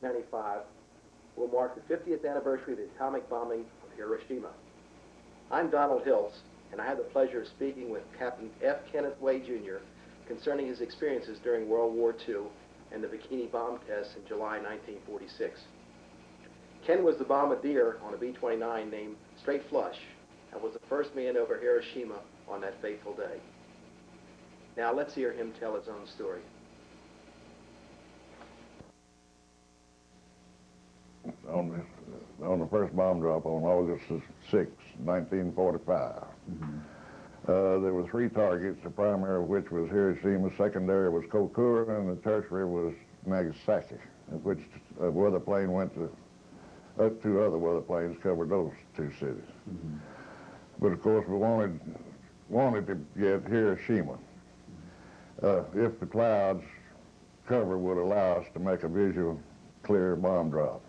1995 will mark the 50th anniversary of the atomic bombing of Hiroshima. I'm Donald Hiltz, and I have the pleasure of speaking with Captain F. Kenneth Wey, Jr. concerning his experiences during World War II and the Bikini bomb tests in July 1946. Ken was the bombardier on a B-29 named Straight Flush and was the first man over Hiroshima on that fateful day. Now let's hear him tell his own story. On the first bomb drop on August 6, 1945. There were 3 targets, the primary of which was Hiroshima, secondary was Kokura, and the tertiary was Nagasaki, of which a weather plane went to, 2 other weather planes covered those 2 cities. But of course we wanted to get Hiroshima if the clouds cover would allow us to make a visual clear bomb drop.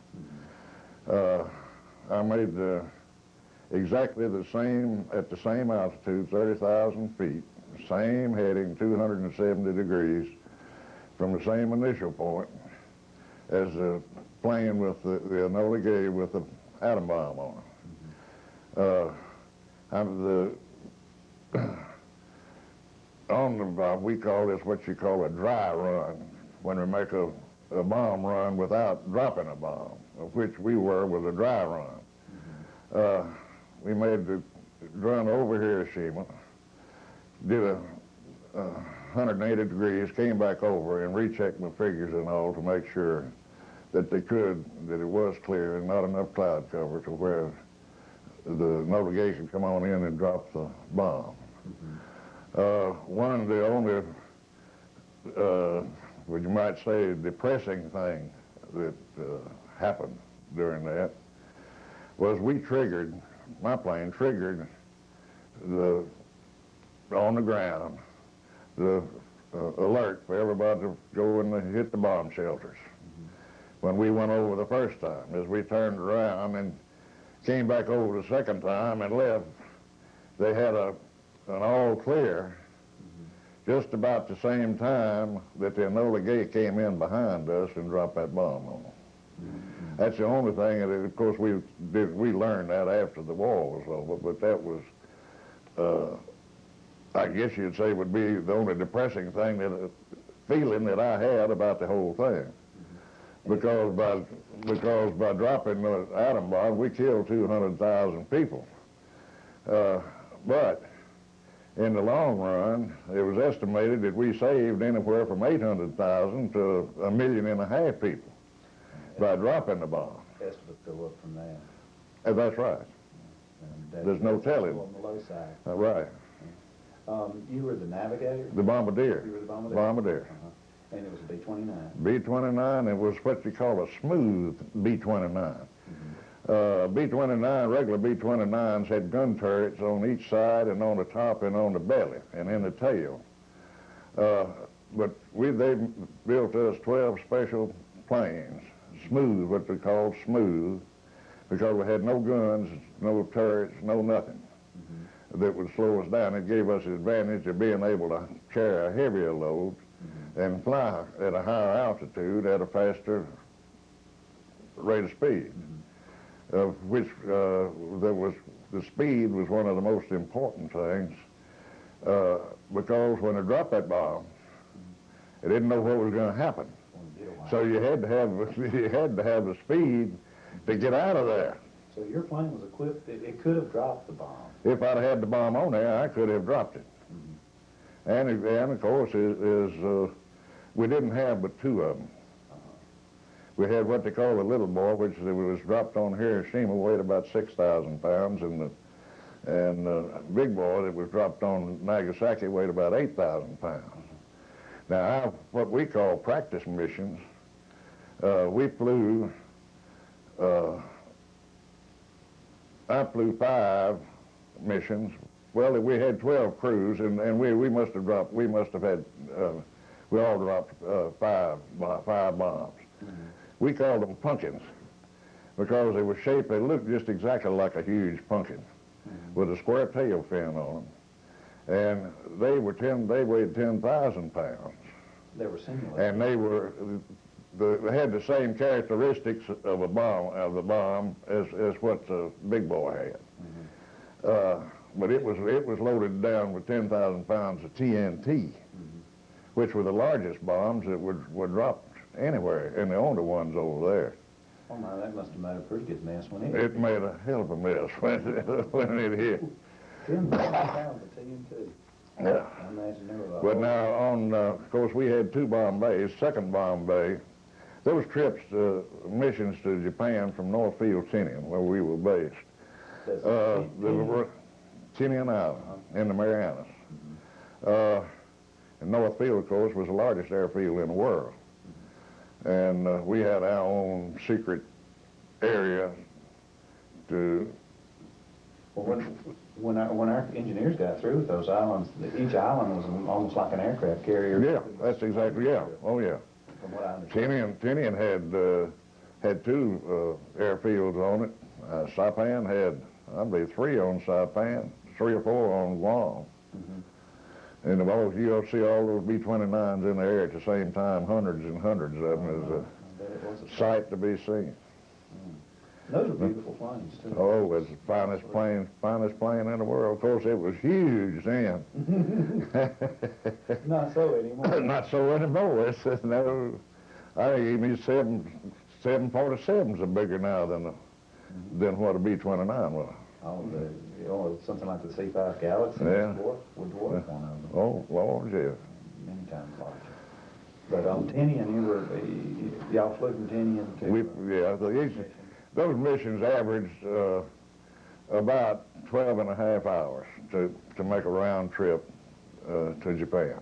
I made exactly the same, at the same altitude, 30,000 feet, same heading, 270 degrees, from the same initial point as the plane with the Enola Gay with the atom bomb on it. On the, we call this what you call a dry run, when we make a bomb run without dropping a bomb, of which we were with a dry run. We made the run over Hiroshima, did a 180 degrees, came back over and rechecked my figures and all to make sure that that it was clear and not enough cloud cover to where the Enola Gay could come on in and drop the bomb. One of the only, what you might say, depressing thing that happened during that was we triggered, my plane triggered on the ground, the alert for everybody to go and hit the bomb shelters. When we went over the first time, as we turned around and came back over the second time and left, they had an all clear just about the same time that the Enola Gay came in behind us and dropped that bomb on them. That's the only thing, and of course we learned that after the war was over, but that was, I guess you'd say would be the only depressing thing, feeling that I had about the whole thing. Because by dropping the atom bomb, we killed 200,000 people. But in the long run, it was estimated that we saved anywhere from 800,000 to 1.5 million people by dropping the bomb. Estimates go up from there. That's right. There's no telling. On the low side. Right. You were the navigator? The bombardier. You were the bombardier? Bombardier. And it was a B-29. B-29, it was what you call a smooth B-29. B-29, regular B-29s had gun turrets on each side and on the top and on the belly and in the tail. But they built us 12 special planes, smooth, what they called smooth, because we had no guns, no turrets, no nothing that would slow us down. It gave us the advantage of being able to carry a heavier load and fly at a higher altitude at a faster rate of speed. Of which the speed was one of the most important things, because when it dropped that bomb, it didn't know what was going to happen. So you had to have the speed to get out of there. So your plane was equipped, it could have dropped the bomb. If I'd had the bomb on there, I could have dropped it. And of course, we didn't have but 2 of them. We had what they call the little boy, which was dropped on Hiroshima, weighed about 6,000 pounds, and the big boy that was dropped on Nagasaki weighed about 8,000 pounds. Now, what we call practice missions, we flew, I flew 5 missions. Well, we had 12 crews, and we must have had, we all dropped 5 bombs. We called them pumpkins because they were shaped, they looked just exactly like a huge pumpkin with a square tail fin on them. And they weighed 10,000 pounds. They were simulated. And they had the same characteristics of the bomb as what the big boy had. But it was loaded down with 10,000 pounds of TNT, which were the largest bombs that were dropped anywhere, and the only ones over there. Oh my, that must have made a pretty good mess when it It made a hell of a mess when it hit. 10,000 pounds of TNT. Yeah. I imagine there were a But whole- now, of course, we had two bomb bays. Second bomb bay, there was trips, missions to Japan from Northfield, Tinian, where we were based. That's They were Tinian Island in the Marianas. And Northfield, of course, was the largest airfield in the world. And we had our own secret area to... Well, when our engineers got through with those islands, each island was almost like an aircraft carrier. Yeah, that's exactly, yeah. Oh, yeah. From what I understand. Tinian had two airfields on it. Saipan had, I believe, 3 on Saipan, 3 or 4 on Guam. And you'll see all those B-29s in the air at the same time, hundreds and hundreds of them, is a sight to be seen. Those are beautiful planes, too. Oh, it was the finest plane in the world. Of course, it was huge then. Not so anymore. Not so anymore. It's just no. I think even 747s are bigger now than what a B-29 was. Something like the C-5 Galaxy Yeah. would dwarf one of them. Oh, Lord, yeah. Many times larger. But on Tinian, y'all flew from Tinian to... Those missions averaged about 12 and a half hours to make a round trip to Japan.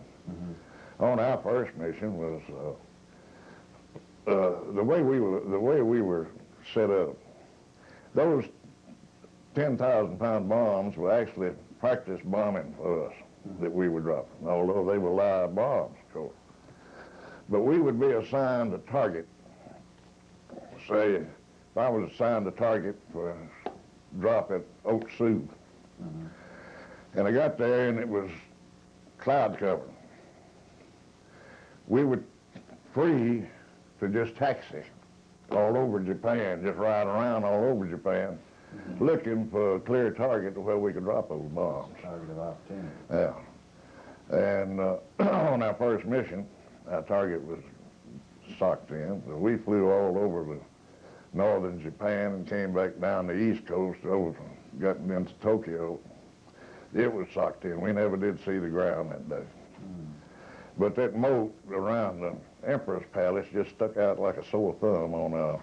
On our first mission was the way we were set up. Those 10,000 pound bombs were actually practice bombing for us that we were dropping, although they were live bombs, of course. But we would be assigned a target. Say, if I was assigned a target for a drop at Oak Sioux, and I got there and it was cloud cover, we were free to just taxi all over Japan, just ride around all over Japan, looking for a clear target where we could drop those bombs. Target of opportunity. Yeah. And on our first mission, our target was socked in. So we flew all over the northern Japan and came back down the east coast over, got into Tokyo. It was socked in. We never did see the ground that day. But that moat around the Emperor's Palace just stuck out like a sore thumb on a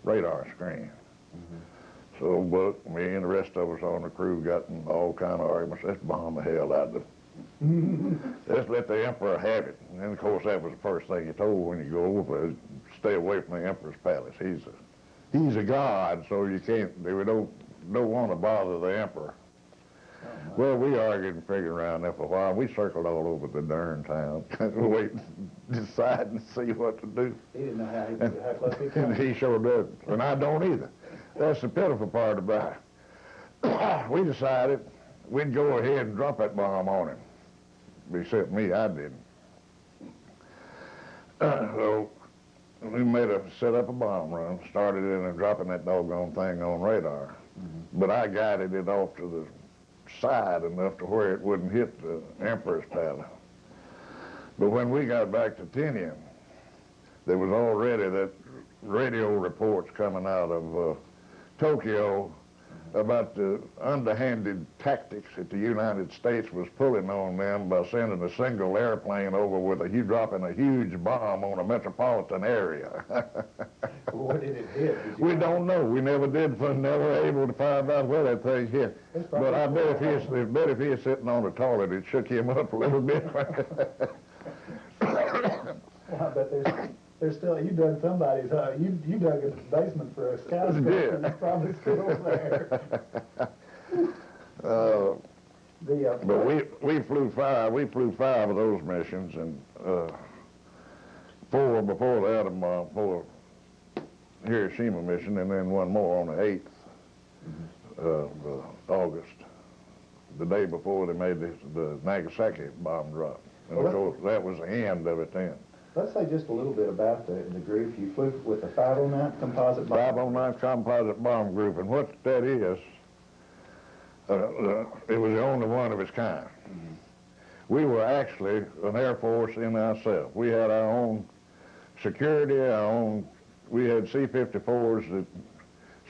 radar screen. So Buck, me, and the rest of us on the crew got in all kind of arguments. Let's bomb the hell out of them. Let's let the Emperor have it. And of course, that was the first thing you told when you go over, stay away from the Emperor's Palace. He's a god, so you can't, we don't want to bother the Emperor. Well, we argued and figured around there for a while. We circled all over the darn town, waiting, deciding to see what to do. He didn't know how close he And came. he sure doesn't, and I don't either. That's the pitiful part about it. We decided we'd go ahead and drop that bomb on him. Except me, I didn't. So we set up a bomb run, started in and dropping that doggone thing on radar. But I guided it off to the side enough to where it wouldn't hit the Emperor's Palace. But when we got back to Tinian, there was already that radio reports coming out of Tokyo about the underhanded tactics that the United States was pulling on them by sending a single airplane over with dropping a huge bomb on a metropolitan area. What did it hit? We don't know. We never did, never able to find out where that thing hit. But I bet if he was sitting on the toilet, it shook him up a little bit. Well, I bet there's still, you dug somebody's, you dug a basement for a skyscraper, Yeah. and it's probably still there. But we flew five of those missions, and 4 before the atom bomb, 4 Hiroshima mission, and then 1 more on the 8th of August, the day before they made the Nagasaki bomb drop. And of course, that was the end of it then. Let's say just a little bit about the group. You flew with the 509 composite bomb. 509 Composite Bomb Group, and what that is, it was the only one of its kind. We were actually an Air Force in ourselves. We had our own security, we had C-54s that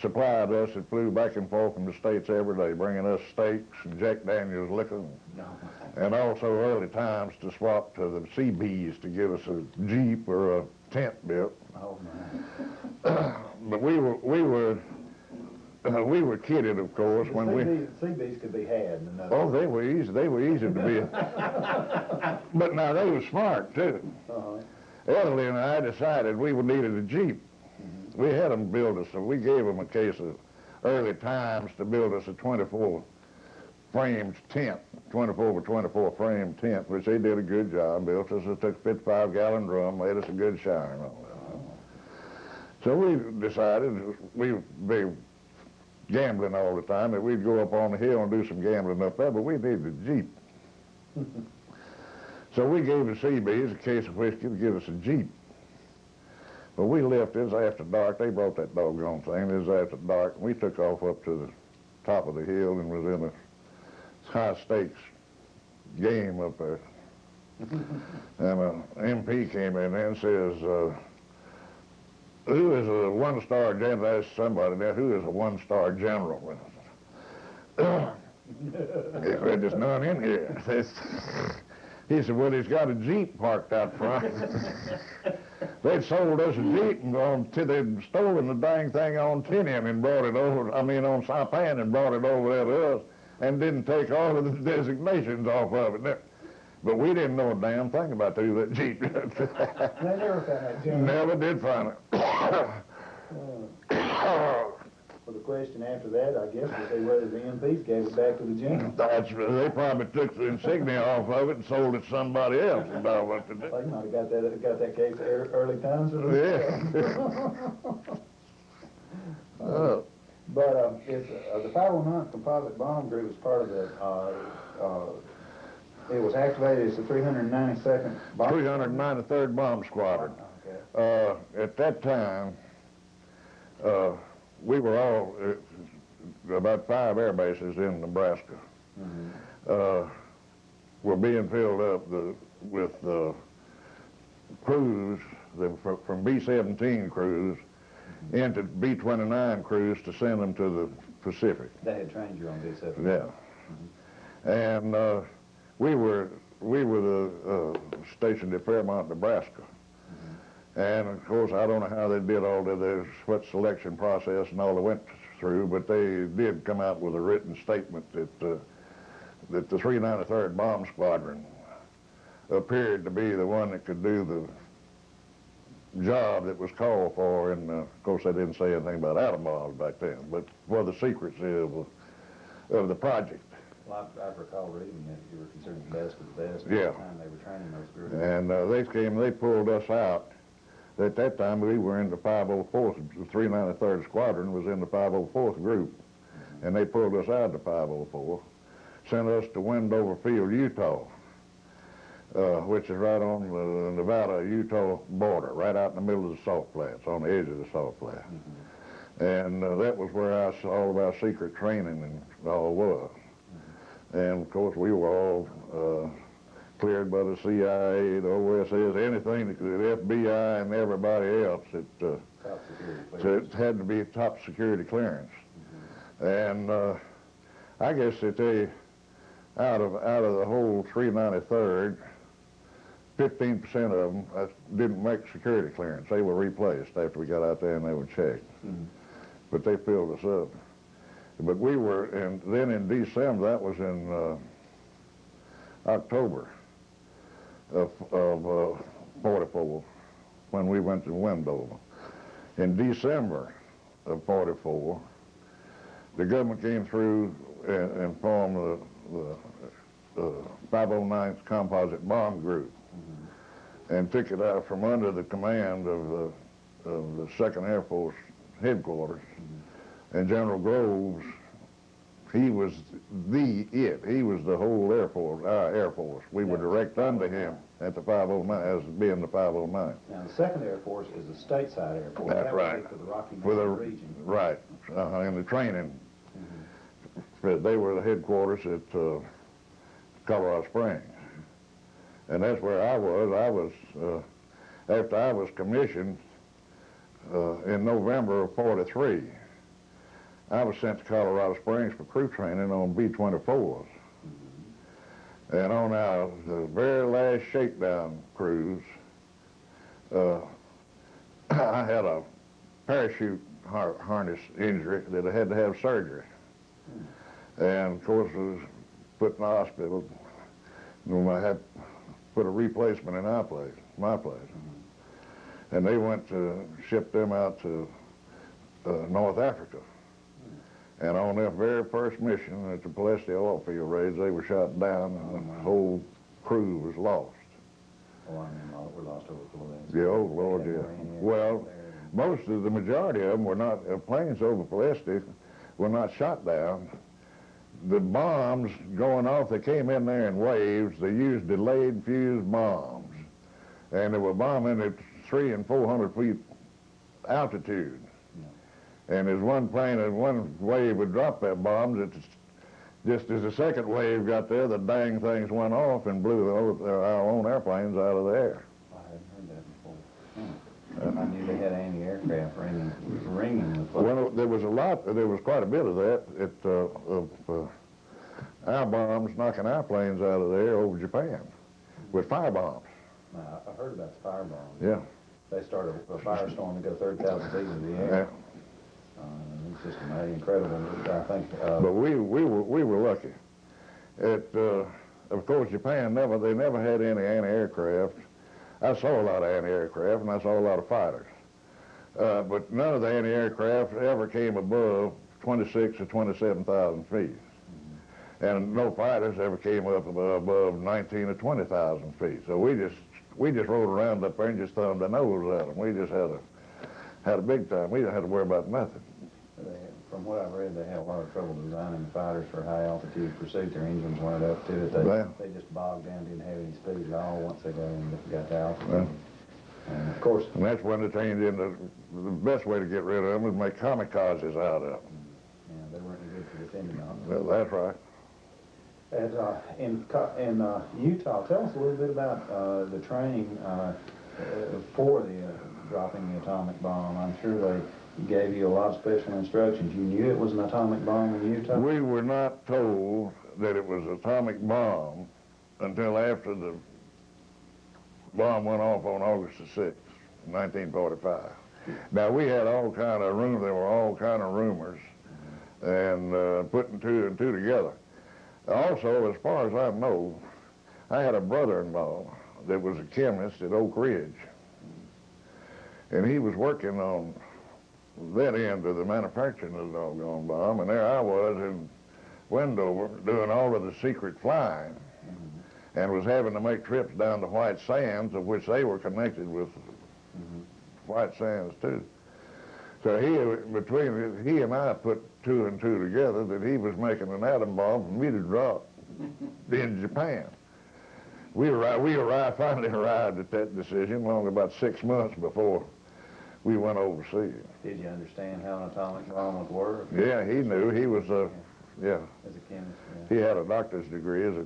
supplied us, that flew back and forth from the States every day, bringing us steaks and Jack Daniels liquor, and also early times to swap to the CBs to give us a Jeep or a tent built. Oh, man. But we were kidded, of course, when CBs could be had. Oh, they were easy to be. But now they were smart too. Ellie and I decided we needed a Jeep. We had them build us, so we gave them a case of early times to build us a 24 framed tent, 24 by 24 framed tent, which they did a good job. Built us, it took a 55-gallon drum, made us a good shower and all that. So we decided we'd be gambling all the time, that we'd go up on the hill and do some gambling up there, but we needed a Jeep. So we gave the CBs a case of whiskey to give us a Jeep. But we left, it was after dark. They brought that doggone thing. It was after dark. And we took off up to the top of the hill and was in a high-stakes game up there. And an MP came in there and says, who is a one-star general? I asked somebody there, who is a one-star general? There's none in here. He said, well, he's got a Jeep parked out front. They'd sold us a Jeep and they'd stolen the dang thing on Tinian and brought it over, on Saipan and brought it over there to us and didn't take all of the designations off of it. But we didn't know a damn thing about that Jeep. They never found that Jeep. Never did find it. Well, the question after that, I guess, was whether the MPs gave it back to the general. They probably took the insignia off of it and sold it to somebody else. About what to do. Well, you might have got that case early times. Yeah. But it's, the 509 Composite Bomb Group was part of the, it was activated as the 392nd Bomb 393rd Bomb Squadron. Okay. At that time, we were all, about 5 air bases in Nebraska, were being filled up with crews from B-17 crews into B-29 crews to send them to the Pacific. They had trained you on B-17. Yeah. And we were stationed at Fairmont, Nebraska. And of course, I don't know how they did all what selection process and all they went through, but they did come out with a written statement that the 393rd Bomb Squadron appeared to be the one that could do the job that was called for. And of course, they didn't say anything about atom bombs back then, but for the secrecy of the project. Well, I recall reading that you were considered the best of the best. Yeah. At the time they were training those groups. And they pulled us out. At that time, we were in the 504th, the 393rd Squadron was in the 504th group, and they pulled us out of the 504, sent us to Wendover Field, Utah, which is right on the Nevada-Utah border, right out in the middle of the salt flats, on the edge of the salt flat. And that was where all of our secret training and all was. And of course, we were all cleared by the CIA, the OSS, anything that the FBI and everybody else. So it had to be a top security clearance. And I guess that out of the whole 393rd, 15% of them didn't make security clearance. They were replaced after we got out there and they were checked. But they filled us up. But we were, and then in December, that was in October of 44, when we went to Wendover. In December of 44, the government came through and formed the 509th Composite Bomb Group and took it out from under the command of the 2nd Air Force headquarters. And General Groves He was He was the whole Air Force, our Air Force. We were direct under him at the 509, as being the 509. Now, the 2nd Air Force is a stateside Air Force. That's That would right. be for the Rocky For the Mountain region. right, in the training. They were the headquarters at Colorado Springs, and that's where I was. After I was commissioned in November of '43. I was sent to Colorado Springs for crew training on B-24s. And on our the very last shakedown cruise, I had a parachute harness injury that I had to have surgery. And of course, I was put in the hospital. And I had put a replacement in my place. And they went to ship them out to North Africa. And on their very first mission at the Palestine oil field raids, they were shot down and the whole crew was lost. Oh, I mean, we're lost over Florida. Yeah, oh Lord, yeah. Well, the majority of them were not, planes over Palestine were not shot down. The bombs going off, they came in there in waves. They used delayed fuse bombs. And they were bombing at 300 and 400 feet altitude. And as one plane and one wave would drop that bomb, just as the second wave got there, the dang things went off and blew our own airplanes out of the air. I hadn't heard that before. I knew they had anti-aircraft ringing. Well, there was quite a bit of that of our bombs knocking our planes out of the air over Japan with fire bombs. Now, I heard about the fire bombs. Yeah. They started a firestorm to go 30,000 feet in the air. Yeah. It's just incredible. I think. But we were lucky. Of course, Japan they never had any anti-aircraft. I saw a lot of anti-aircraft and I saw a lot of fighters. But none of the anti-aircraft ever came above 26 or 27,000 feet. And no fighters ever came up above 19 or 20,000 feet. So we just rode around up there and just thumbed our nose at them. We just had a big time. We didn't have to worry about nothing. From what I've read, they had a lot of trouble designing the fighters for high altitude pursuit. Their engines weren't up to it. They just bogged down, didn't have any speed at all once they got to altitude. And of course, and that's when they changed into the best way to get rid of them was make kamikazes out of them. Yeah, they weren't any good for defending them. Well, that's right. In Utah, tell us a little bit about the training for the dropping the atomic bomb. I'm sure they gave you a lot of special instructions. You knew it was an atomic bomb in Utah? We were not told that it was an atomic bomb until after the bomb went off on August the 6th, 1945. Now, we had all kind of rumors. There were all kind of rumors and putting two and two together. Also, as far as I know, I had a brother-in-law that was a chemist at Oak Ridge. And he was working on that end of the manufacturing of the doggone bomb, and there I was in Wendover doing all of the secret flying, and was having to make trips down to White Sands, of which they were connected with White Sands too. So he and I put two and two together that he was making an atom bomb for me to drop in Japan. We finally arrived at that decision long about 6 months before we went overseas. Did you understand how an atomic bomb would work? Yeah, he knew. He was As a chemist, yeah. He had a doctor's degree as a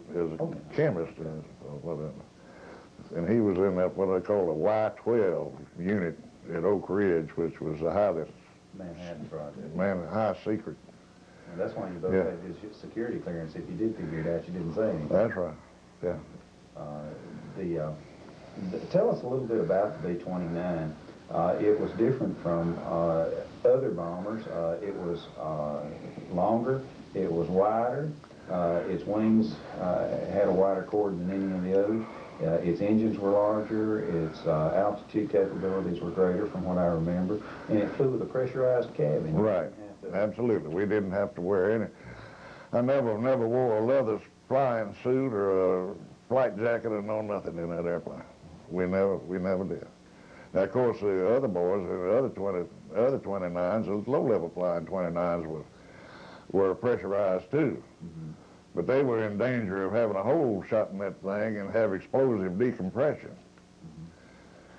chemist, and he was in that what they call a Y-12 unit at Oak Ridge, which was the highest Manhattan Project. high secret. And that's why you both had this security clearance. If you did figure it out, you didn't say anything. That's right. Yeah. Tell us a little bit about the B-29. It was different from other bombers. It was longer. It was wider. Its wings had a wider chord than any of the others. Its engines were larger. Its altitude capabilities were greater, from what I remember. And it flew with a pressurized cabin. Right. Absolutely. We didn't have to wear any. I never wore a leather flying suit or a flight jacket or nothing in that airplane. We never did. Now, of course, the other boys, the other 29s, the low-level flying 29s were pressurized too. But they were in danger of having a hole shot in that thing and have explosive decompression.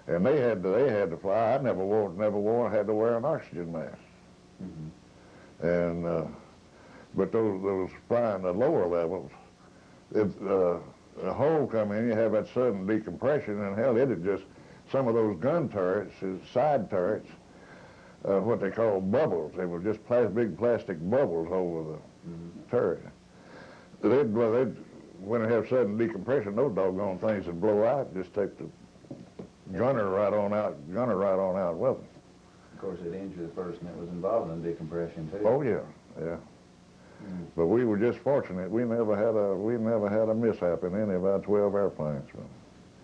And they had to fly. I never had to wear an oxygen mask. And but those flying at lower levels, a hole come in, you have that sudden decompression, and hell, it'd just, some of those gun turrets, side turrets, what they call bubbles. They were just big plastic bubbles over the turret. When they have sudden decompression, those doggone things would blow out, just take the gunner right on out with them. Of course, it injured the person that was involved in decompression too. Oh yeah, yeah. But we were just fortunate. We never had a mishap in any of our 12 airplanes.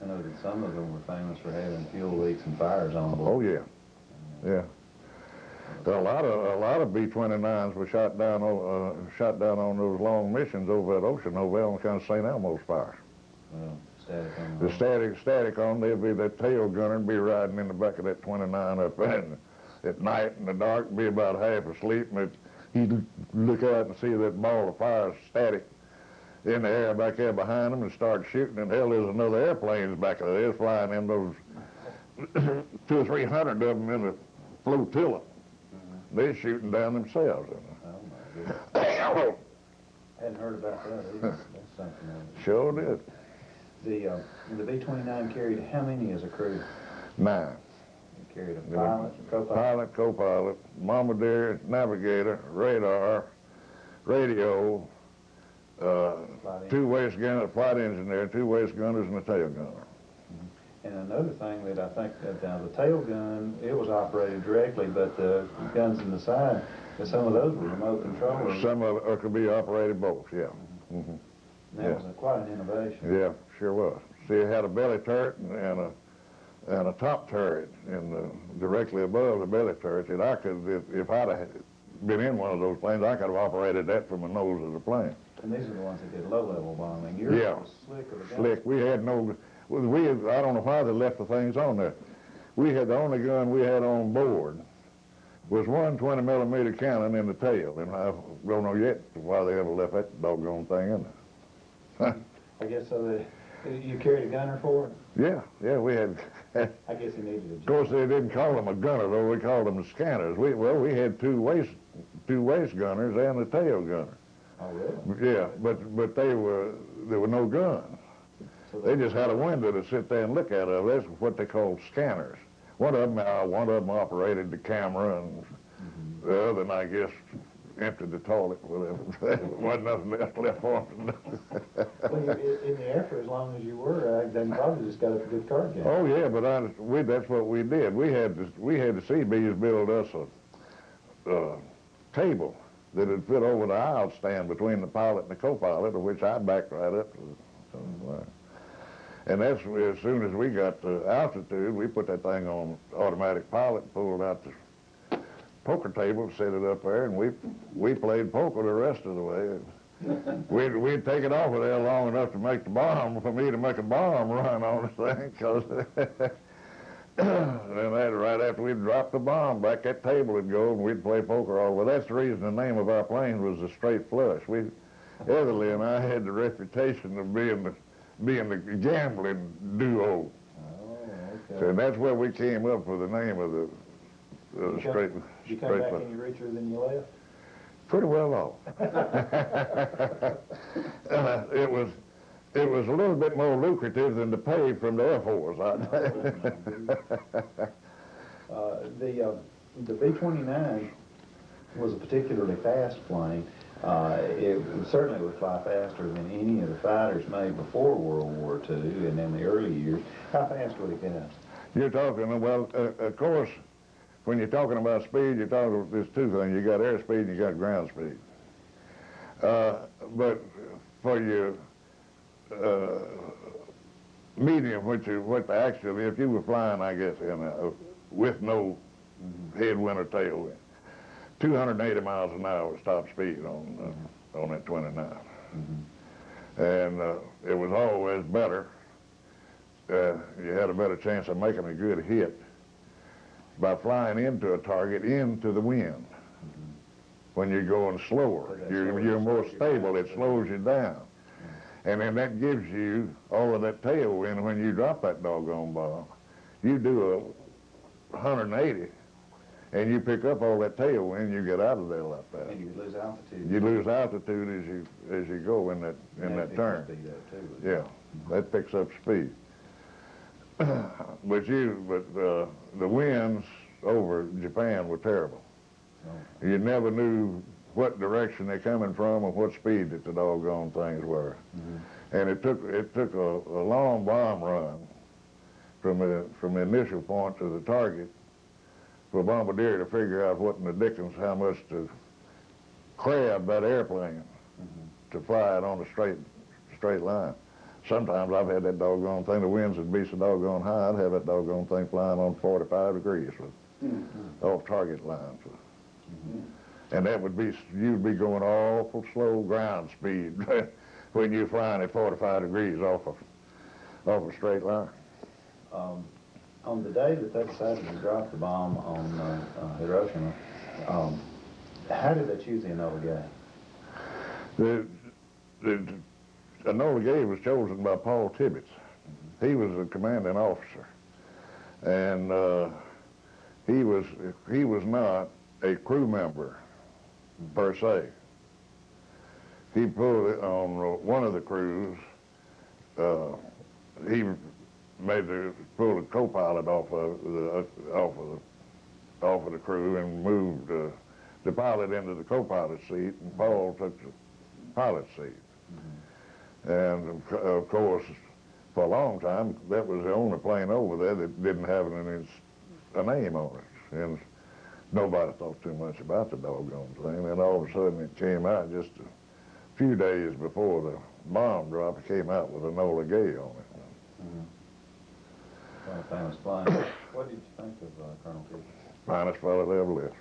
I know that some of them were famous for having fuel leaks and fires on board. Oh yeah, yeah. A lot of B-29s were shot down on those long missions over at Ocean Hotel on account of St. Elmo's fire. Well, static on The static on, they'd be that tail gunner and be riding in the back of that 29 up at night in the dark, be about half asleep, and he'd look out and see that ball of fire static in the air back there behind him and start shooting, and hell, there's another airplanes back there flying in those 200 or 300 of them in the flotilla. They're shooting down themselves. Oh my goodness. Hadn't heard about that either. That's something else. Sure did. The B-29 carried how many as a crew? 9. It carried a pilot, co-pilot? Pilot, co-pilot, bombardier, navigator, radar, radio, two waist gunner, flight engineer, 2 waist gunners, and a tail gunner. And another thing that I think that the tail gun, it was operated directly, but the guns in the side, some of those were remote controlled. Some of it could be operated both, yeah. That was quite an innovation. Yeah, sure was. See, it had a belly turret and a top turret directly above the belly turret. And I could, if I'd have been in one of those planes, I could have operated that from the nose of the plane. And these are the ones that did low-level bombing. Yours was slick with a gun. Slick. We had no. I don't know why they left the things on there. The only gun we had on board was one 20-millimeter cannon in the tail, and I don't know yet why they ever left that doggone thing in there. I guess so. You carried a gunner for it? Yeah, we had. I guess he needed a job. Of course, they didn't call them a gunner, though. We called them scanners. We had two waist gunners and a tail gunner. Oh, really? Yeah, but there were no guns. So they just had a window to sit there and look at it. That's what they called scanners. One of them operated the camera, and the other, and I guess, emptied the toilet. Whatever. There wasn't nothing left for them to do. Well, in the air for as long as you were, then probably just got up a good card game. Oh yeah, but that's what we did. We had the CBs build us a table that would fit over the aisle stand between the pilot and the co-pilot, of which I backed right up to somewhere. And that's as soon as we got to altitude, we put that thing on automatic pilot, pulled out the poker table, set it up there, and we played poker the rest of the way. We'd take it off of there long enough to make the bomb, for me to make a bomb run on the thing, because then right after we'd drop the bomb, back that table would go, and we'd play poker all the way. That's the reason the name of our plane was the Straight Flush. Everly and I had the reputation of being the gambling duo. Oh, okay. So that's where we came up with the name of the Straight Flush. You come back any richer than you left? Pretty well off. It was a little bit more lucrative than the pay from the Air Force. The B-29 was a particularly fast plane. It certainly would fly faster than any of the fighters made before World War II and in the early years. How fast would it get? You're talking, well, of course, when you're talking about speed, you're talking, there's two things. You got airspeed and you got ground speed. But for your medium, actually, if you were flying, I guess, with no headwind or tailwind, 280 miles an hour was top speed on that 29. And it was always better. You had a better chance of making a good hit by flying into a target into the wind. when you're going slower. You're more stable. It slows you down. And then that gives you all of that tailwind when you drop that doggone bomb. You do a 180, and you pick up all that tailwind, you get out of there like that. And you lose altitude. You lose altitude as you go in that turn. Speed up too. Yeah, that picks up speed. but the winds over Japan were terrible. Oh. You never knew what direction they're coming from or what speed that the doggone things were. Mm-hmm. And it took a long bomb run from the initial point to the target for a bombardier to figure out what in the dickens, how much to crab that airplane to fly it on a straight line. Sometimes I've had that doggone thing, the winds would be so doggone high, I'd have that doggone thing flying on 45 degrees with off target lines. And that would be, you'd be going awful slow ground speed when you're flying at 45 degrees off a straight line. On the day that they decided to drop the bomb on Hiroshima, how did they choose the Enola Gay? The Enola Gay was chosen by Paul Tibbets. He was the commanding officer, and he was not a crew member per se. He pulled it on one of the crews. He pulled a co-pilot off of the crew and moved the pilot into the co-pilot seat, and Paul took the pilot seat. And of course, for a long time, that was the only plane over there that didn't have a name on it. And nobody thought too much about the doggone thing. And all of a sudden it came out just a few days before the bomb drop, it came out with Enola Gay on it. Well, famous flying. What did you think of Colonel Tibbets? Finest fellow that ever lived.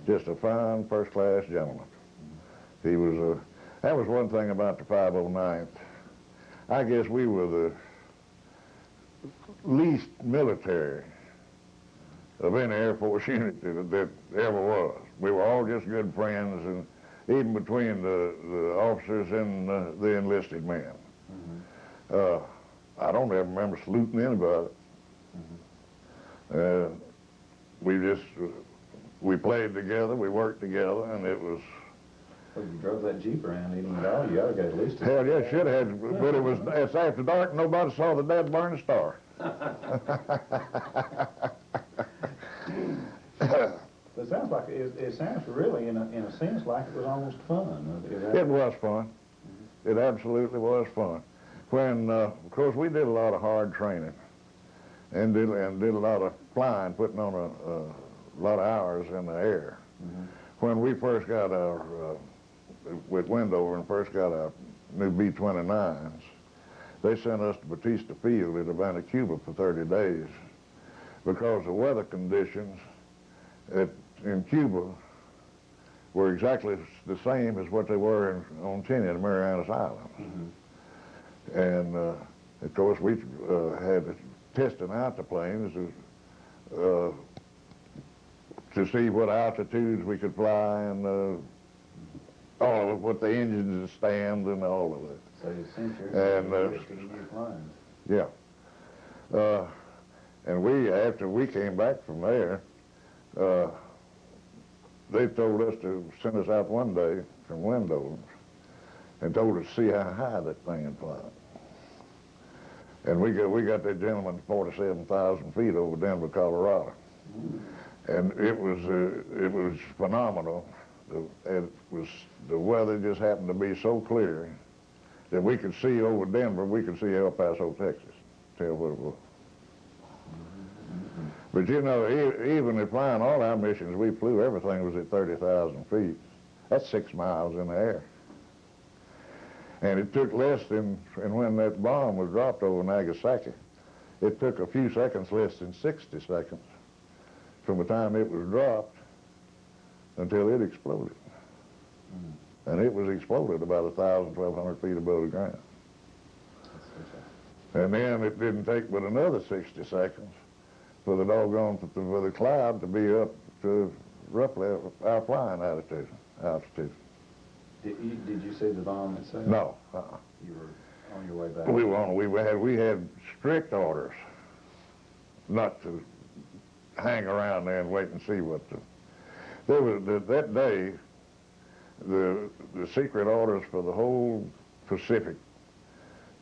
Just a fine, first-class gentleman. He was that was one thing about the 509th. I guess we were the least military of any Air Force unit that ever was. We were all just good friends, and even between the officers and the enlisted men. I don't ever remember saluting anybody. We played together, we worked together, and it was... Well, you drove that Jeep around eating it all, you ought to get at least... Hell yeah, should have, but it's after dark, nobody saw the dead burning star. It sounds like, it sounds really, in a sense, like it was almost fun. It was fun. It absolutely was fun. When, of course, we did a lot of hard training and did a lot of flying, putting on a lot of hours in the air. When we first got with Wendover and first got our new B-29s, they sent us to Batista Field in Havana, Cuba for 30 days because the weather conditions in Cuba were exactly the same as what they were on Tinian and Marianas Islands. And of course we had testing out the planes to see what altitudes we could fly and all of what the engines would stand and all of that. So you sent your flying. Yeah. And after we came back from there, they told us to send us out one day from Wendover and told us to see how high that thing had fly. And we got that gentleman to 47,000 feet over Denver, Colorado. And it was phenomenal. The weather just happened to be so clear that we could see over Denver, we could see El Paso, Texas, tell where it was. But you know, even if flying all our missions we flew, everything was at 30,000 feet. That's 6 miles in the air. And it took less than, and when that bomb was dropped over Nagasaki, it took a few seconds, less than 60 seconds, from the time it was dropped until it exploded. And it was exploded about 1,000, 1,200 feet above the ground. And then it didn't take but another 60 seconds for the cloud to be up to roughly our flying altitude. Did you see the bomb itself? No. You were on your way back? We had strict orders not to hang around there and wait and see what that day, the secret orders for the whole Pacific,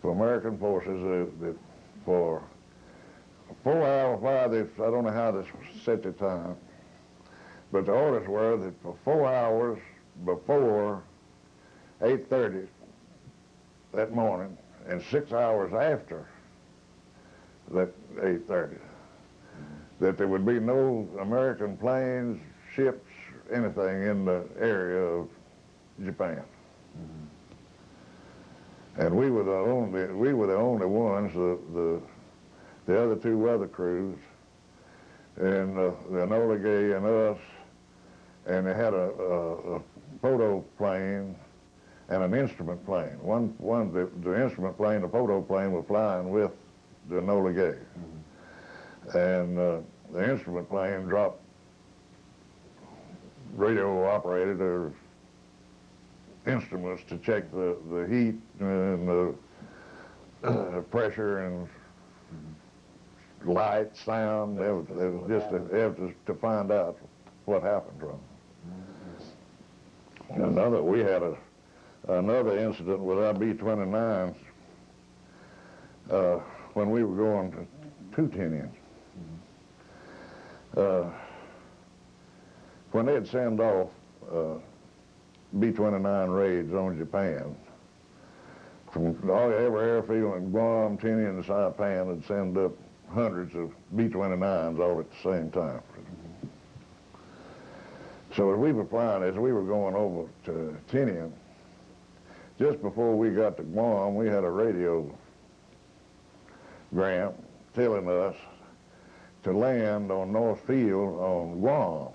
for American forces, that for a 4-hour flight, I don't know how this was set the time, but the orders were that for 4 hours before 8:30 that morning and 6 hours after that 8:30, that there would be no American planes, ships, anything in the area of Japan. And we were the only ones, the other two weather crews, and the Enola Gay and us, and they had a photo plane and an instrument plane. The instrument plane, the photo plane, was flying with the Enola Gay. And the instrument plane dropped radio-operated or instruments to check the heat and the pressure and light, sound. It was just to find out what happened to them. We had another incident with our B-29s when we were going to Tinian. When they'd send off B-29 raids on Japan, from every airfield in Guam, Tinian, and Saipan would send up hundreds of B-29s all at the same time. So as we were flying, as we were going over to Tinian, just before we got to Guam, we had a radiogram telling us to land on North Field on Guam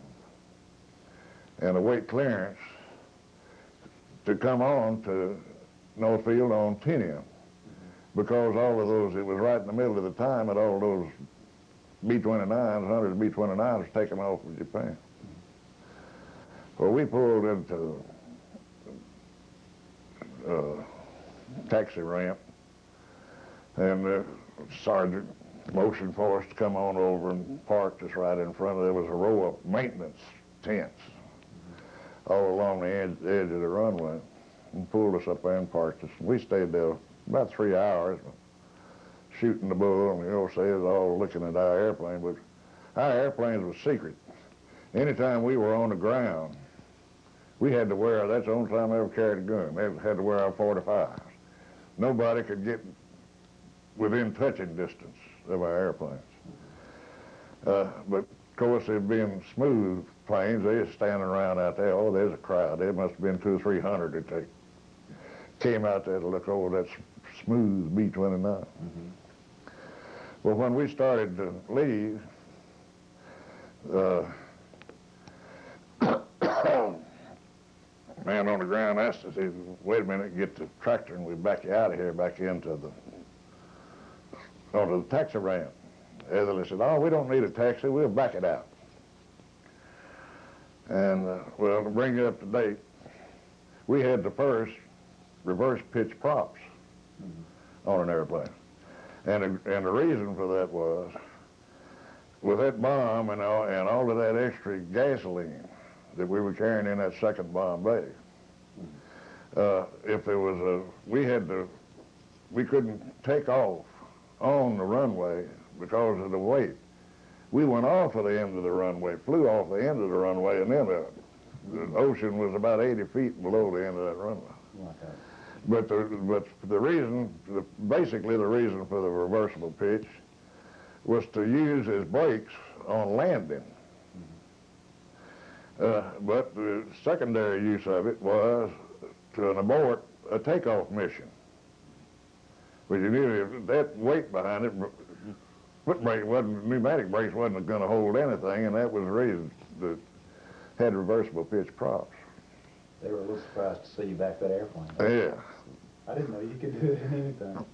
and await clearance to come on to North Field on Tinian, because all of those, it was right in the middle of the time that all those B-29s, hundreds of B-29s, was taken off of Japan. Well, we pulled into taxi ramp, and the sergeant motioned for us to come on over and parked us right in front of, there was a row of maintenance tents all along the edge of the runway, and pulled us up there and parked us. We stayed there about 3 hours, shooting the bull, and the OSA all looking at our airplane, but our airplanes were secret. Anytime we were on the ground, we had to wear, that's the only time I ever carried a gun, they had to wear our 45s. Nobody could get within touching distance of our airplanes. But of course, it being smooth planes, they was standing around out there. Oh, there's a crowd. There must have been 200 or 300 that they came out there to look over that smooth B-29. Well, when we started to leave, man on the ground asked us, wait a minute, get the tractor and we back you out of here, back into onto the taxi ramp. They said, oh, we don't need a taxi, we'll back it out. And, well, to bring you up to date, we had the first reverse pitch props on an airplane. And the reason for that was, with that bomb and all of that extra gasoline that we were carrying in that second bomb bay, if there was we couldn't take off on the runway because of the weight. We went off of the end of the runway, flew off the end of the runway, and then the ocean was about 80 feet below the end of that runway. Okay. But the reason, basically the reason for the reversible pitch was to use as brakes on landing. But the secondary use of it was to abort a takeoff mission. But you knew that weight behind it, pneumatic brakes wasn't going to hold anything, and that was the reason that had reversible pitch props. They were a little surprised to see you back that airplane. Yeah. I didn't know you could do it in anything.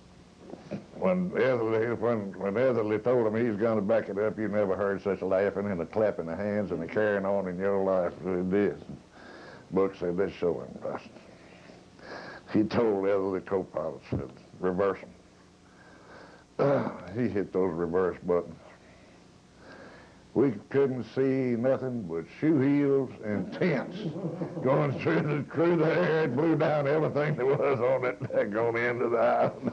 Well, when Etherly told him he's going to back it up, you never heard such a laughing and a clapping of hands and a carrying on in your life as it did. Buck said, let's show him, Dustin. He told Etherly co-pilot, said, reverse them. He hit those reverse buttons. We couldn't see nothing but shoe heels and tents going through the air. It blew down everything there was on that daggone end of the island.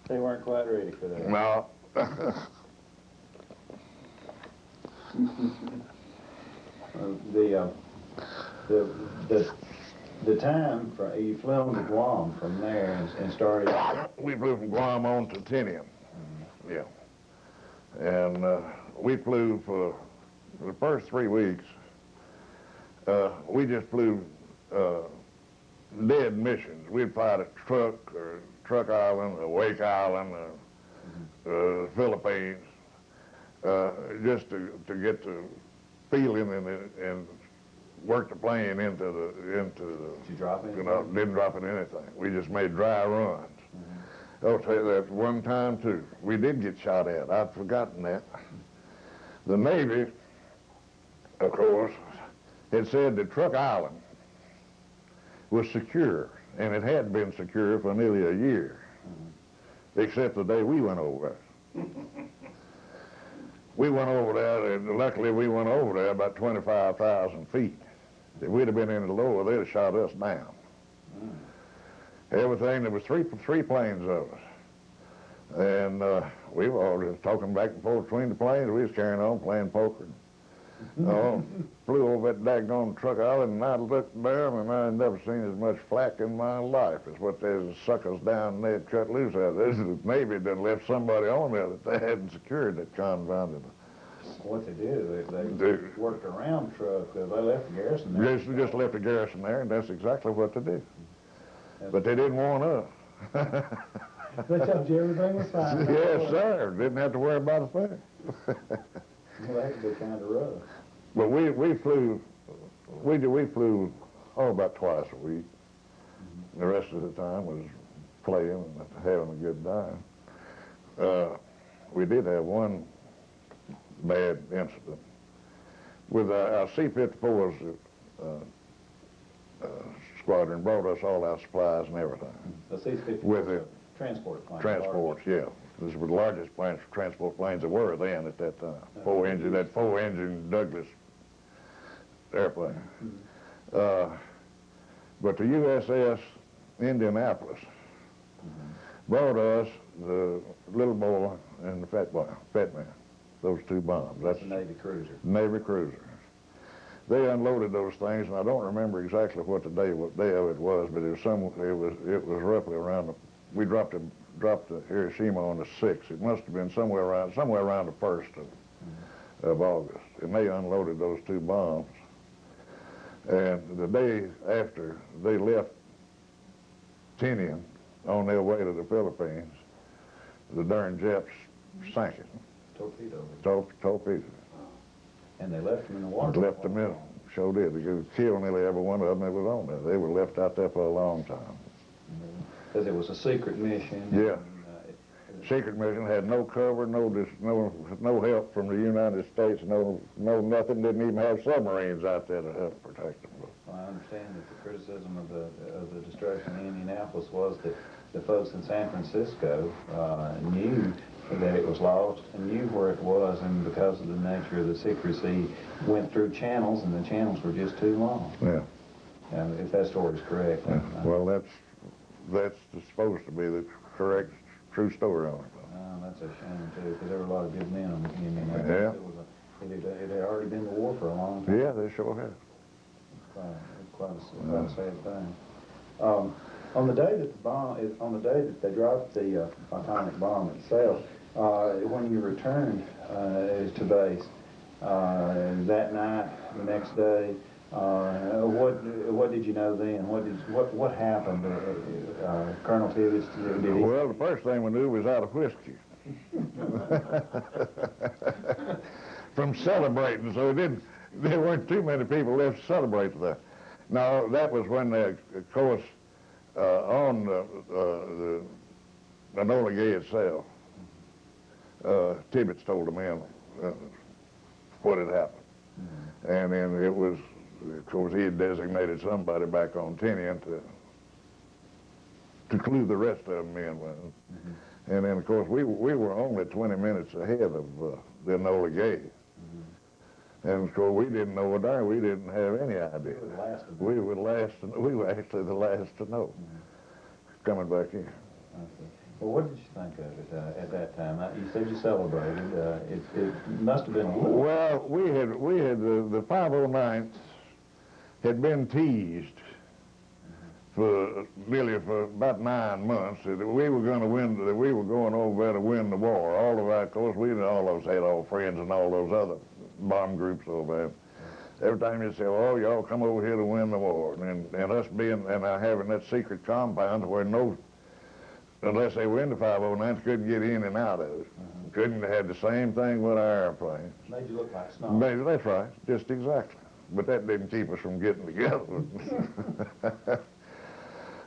They weren't quite ready for that. No. The time you flew to Guam from there and started. We flew from Guam on to Tinian. Yeah. And we flew for the first 3 weeks. We just flew dead missions. We'd fly to Truck Island, or Wake Island, Philippines, just to get the feeling and work the plane into the. Did you drop it? Didn't drop it in anything. We just made dry runs. I'll tell you that one time, too. We did get shot at. I'd forgotten that. The Navy, of course, had said that Truck Island was secure, and it had been secure for nearly a year, except the day we went over there. We went over there, and luckily we went over there about 25,000 feet. If we'd have been any lower, they'd have shot us down. Everything, there was three planes of us. And we were all just talking back and forth between the planes. We was carrying on, playing poker. Flew over that daggone Truck Island, and I looked down, and I had never seen as much flak in my life as what they suck us down and they'd cut loose out of this. The Navy done left somebody on there that they hadn't secured that confounded. What they did, they worked around Truck. They left the garrison there. Just left the garrison there, and that's exactly what they did. But they didn't want us. They told you everything was fine. Yes, sir. Didn't have to worry about a thing. Well, that could be kind of rough. But we flew about twice a week. The rest of the time was playing and having a good time. We did have one bad incident with our C-54s. Squadron brought us all our supplies and everything. The C-54 with it, transport plane. Transports, yeah. This was the largest transport planes there were then at that time. That four-engine Douglas airplane. But the USS Indianapolis brought us the Little Boy and the Fat Man. Those two bombs. That's a Navy cruiser. Navy cruiser. They unloaded those things, and I don't remember exactly what day of it was, but it was roughly around we dropped the Hiroshima on the 6th. It must have been somewhere around the 1st of August, and they unloaded those two bombs. And the day after they left Tinian on their way to the Philippines, the darn Japs sank it. Torpedoed. And they left them in the water. Left them in. Sure did. They killed nearly every one of them that was on there. They were left out there for a long time. Because it was a secret mission. Yeah. Secret mission, had no cover, no help from the United States, no nothing. Didn't even have submarines out there to help protect them. Well, I understand that the criticism of the destruction in Indianapolis was that the folks in San Francisco knew that it was lost and knew where it was, and because of the nature of the secrecy, went through channels, and the channels were just too long. Yeah. If that story is correct. Yeah. Well, that's supposed to be the correct, true story on it. That's a shame too, because there were a lot of good men on the Indianapolis. Yeah. It had already been the war for a long time. Yeah, they sure have. Quite a sad thing. On the day that they dropped the atomic bomb itself, when you returned to base that night, the next day, what did you know then? What happened? Colonel Tibbets, did he? Well, the first thing we knew was out of whiskey. From celebrating, so there weren't too many people left to celebrate that. Now, that was when, of course, On the Enola Gay itself, Tibbetts told the men what had happened. And then it was, of course, he had designated somebody back on Tinian to clue the rest of them in. And then, of course, we were only 20 minutes ahead of the Enola Gay. And of course, we didn't know a darn. We didn't have any idea. We were last. We were actually the last to know. Coming back in. Well, what did you think of it at that time? You said you celebrated. It must have been a little. Well, we had the 509th had been teased for about 9 months that we were going to win. That we were going over there to win the war. All of our, of course, all of us had all friends and all those other bomb groups over there. Every time you say, "Oh, y'all come over here to win the war," and us being having that secret compound where unless they were in the 509s, couldn't get in and out of it. Couldn't have had the same thing with our airplanes. Made you look like snobs. That's right, just exactly. But that didn't keep us from getting together.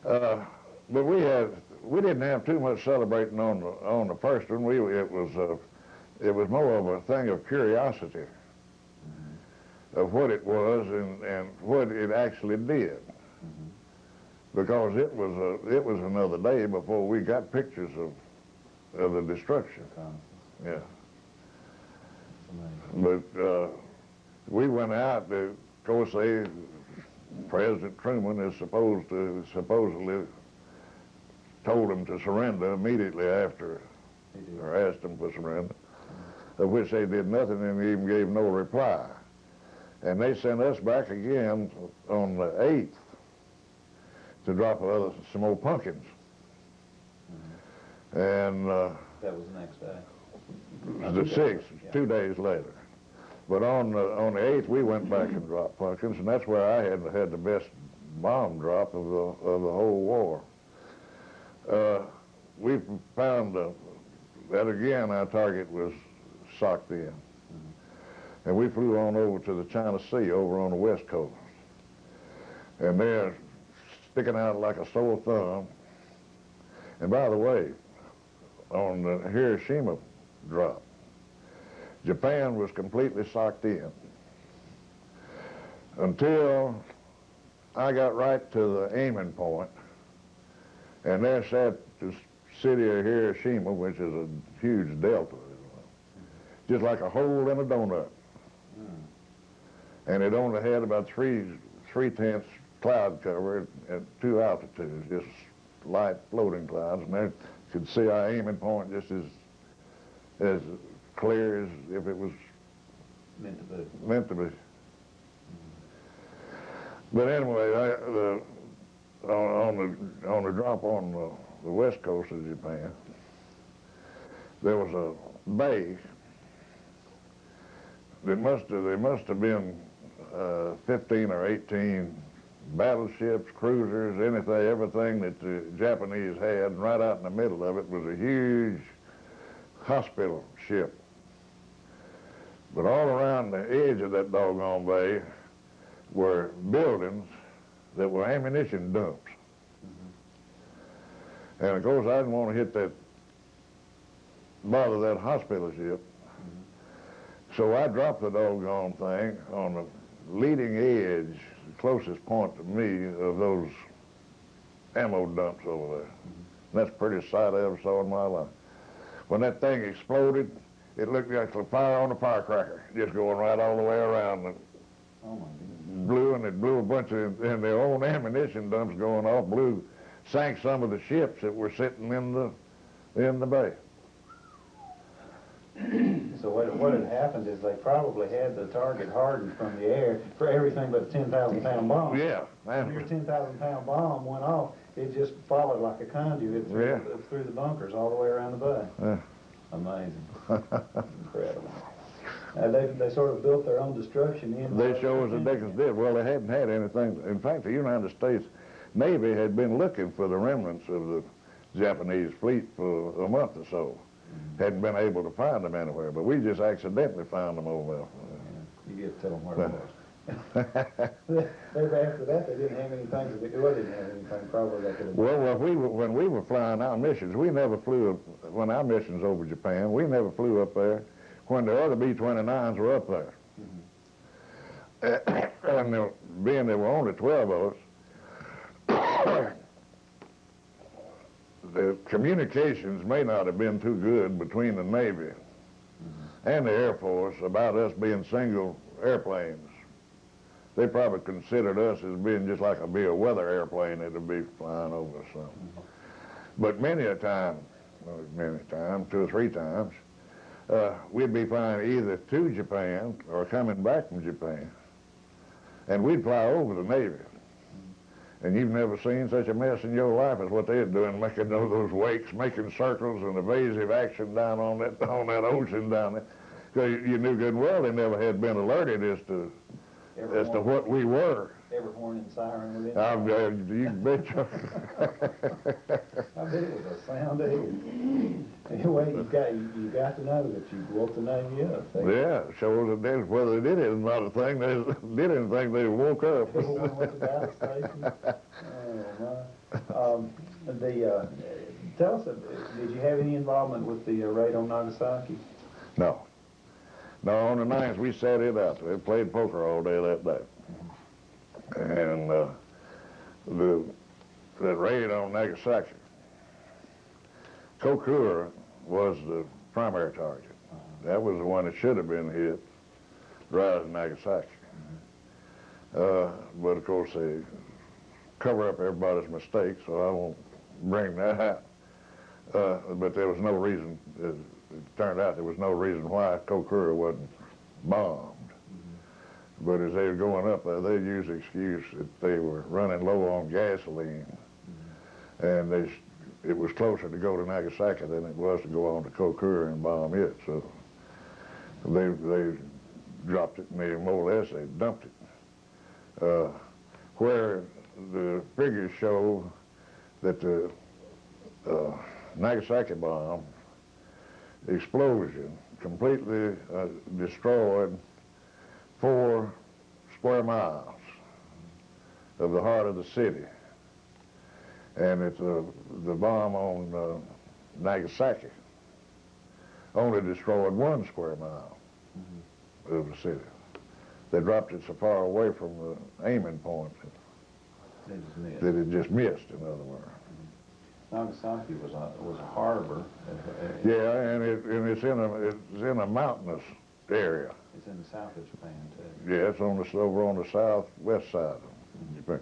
But we didn't have too much celebrating on the first one. It was more of a thing of curiosity of what it was and what it actually did. Because it was another day before we got pictures of the destruction. Yeah. But we went out. Of course, President Truman is supposedly told them to surrender immediately after, or asked them for surrender, of which they did nothing and even gave no reply. And they sent us back again on the 8th to drop some more pumpkins. And that was the next day. The 6th, 2 days later. But on the 8th, we went back and dropped pumpkins, and that's where I had the best bomb drop of the whole war. We found that again our target was socked in. And we flew on over to the China Sea over on the west coast. And they're sticking out like a sore thumb. And by the way, on the Hiroshima drop, Japan was completely socked in until I got right to the aiming point, and there sat the city of Hiroshima, which is a huge delta, just like a hole in a donut. And it only had about three-tenths cloud cover at 2 altitudes, just light floating clouds, and there could see our aiming point just as clear as if it was meant to be. But anyway, on the drop on the west coast of Japan, there was a bay that must have been 15 or 18 battleships, cruisers, everything that the Japanese had, and right out in the middle of it was a huge hospital ship. But all around the edge of that doggone bay were buildings that were ammunition dumps. And of course, I didn't want to hit bother that hospital ship. So I dropped the doggone thing on the leading edge, the closest point to me of those ammo dumps over there. And that's the prettiest sight I ever saw in my life. When that thing exploded, it looked like a fire on a firecracker, just going right all the way around. And oh my goodness. Blew, and it blew a bunch of, and their own ammunition dumps going off, sank some of the ships that were sitting in the bay. So what had happened is they probably had the target hardened from the air for everything but a 10,000-pound bomb. Yeah. When your 10,000-pound bomb went off, it just followed like a conduit through the bunkers all the way around the bay. Yeah. Amazing. Incredible. They sort of built their own destruction in. They show us the Dickens did. Well, they hadn't had anything. In fact, the United States Navy had been looking for the remnants of the Japanese fleet for a month or so. Hadn't been able to find them anywhere, but we just accidentally found them over there. You get to tell them where it was. After that, they didn't have anything to do. Well, they didn't have anything probably they could have. Well, when we were flying our missions, we never flew, when our missions over Japan, we never flew up there when the other B-29s were up there. And being there were only 12 of us, the communications may not have been too good between the Navy and the Air Force about us being single airplanes. They probably considered us as being just like a weather airplane that would be flying over or something. But many a time, 2 or 3 times, we'd be flying either to Japan or coming back from Japan. And we'd fly over the Navy. And you've never seen such a mess in your life as what they're doing, making those wakes, making circles and evasive action down on that ocean down there. Because you knew good and well they never had been alerted as to what we were. Every horn and siren was in. You betcha. I bet it was a sound ahead. Anyway, you got to know that you woke the Navy up. Yeah, shows that they, whether they did it or not a thing, they did anything, they woke up. Everyone went to Dallas Station. Oh, my. Tell us, did you have any involvement with the raid on Nagasaki? No. No, on the 9th, we sat it out. We played poker all day that day. And that raid on Nagasaki, Kokura was the primary target. That was the one that should have been hit, rather than Nagasaki. But of course, they cover up everybody's mistakes, so I won't bring that out. But there was no reason, it turned out there was no reason why Kokura wasn't bombed. But as they were going up there, they used the excuse that they were running low on gasoline. And it was closer to go to Nagasaki than it was to go on to Kokura and bomb it. So they dropped it, and they more or less they dumped it. Where the figures show that the Nagasaki bomb explosion completely destroyed 4 square miles of the heart of the city. And it's the bomb on Nagasaki only destroyed 1 square mile of the city. They dropped it so far away from the aiming point that it just missed, in other words. Nagasaki was a harbor. Yeah, and it's in a mountainous area. It's in the south of Japan too. Yeah, it's over on the southwest side of Japan.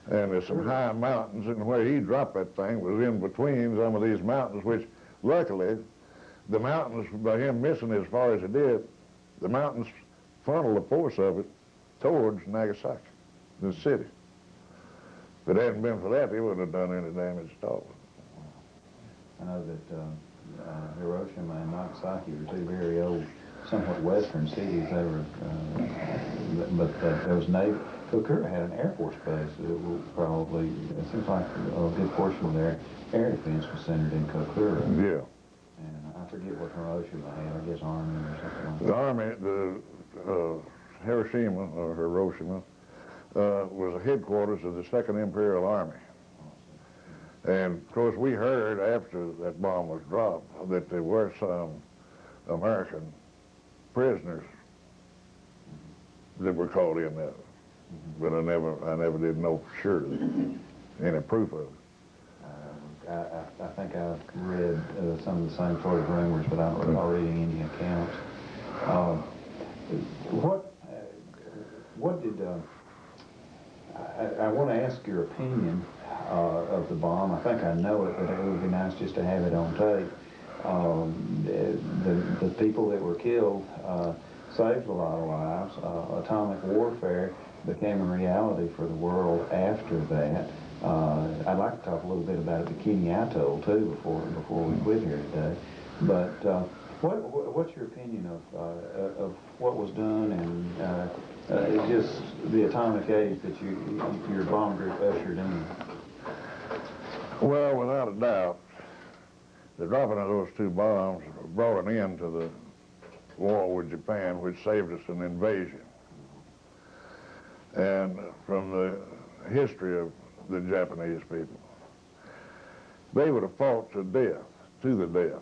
And there's some high mountains, and where he dropped that thing was in between some of these mountains, which luckily, the mountains, by him missing as far as it did, the mountains funneled the force of it towards Nagasaki, the city. If it hadn't been for that, he wouldn't have done any damage at all. I know that Hiroshima and Nagasaki were 2 very old, somewhat western cities. They were, but there was Navy. Kokura had an Air Force base. It was probably, it seems like a good portion of their air defense was centered in Kokura. Yeah. And I forget what Hiroshima had. I guess Army or something like that. The Army, the Hiroshima, was the headquarters of the 2nd Imperial Army. And of course we heard after that bomb was dropped that there were some American prisoners that were caught in that. But I never did know for sure any proof of it. I think I've read some of the same sort of rumors, but I don't recall reading any accounts. What did I want to ask your opinion of the bomb? I think I know it, but it would be nice just to have it on tape. The people that were killed saved a lot of lives. Atomic warfare became a reality for the world after that. I'd like to talk a little bit about the Bikini Atoll too before we quit here today. But what's your opinion of what was done and just the atomic age that your bomb group ushered in? Well, without a doubt, the dropping of those 2 bombs brought an end to the war with Japan, which saved us an invasion. and from the history of the Japanese people. They would have fought to the death.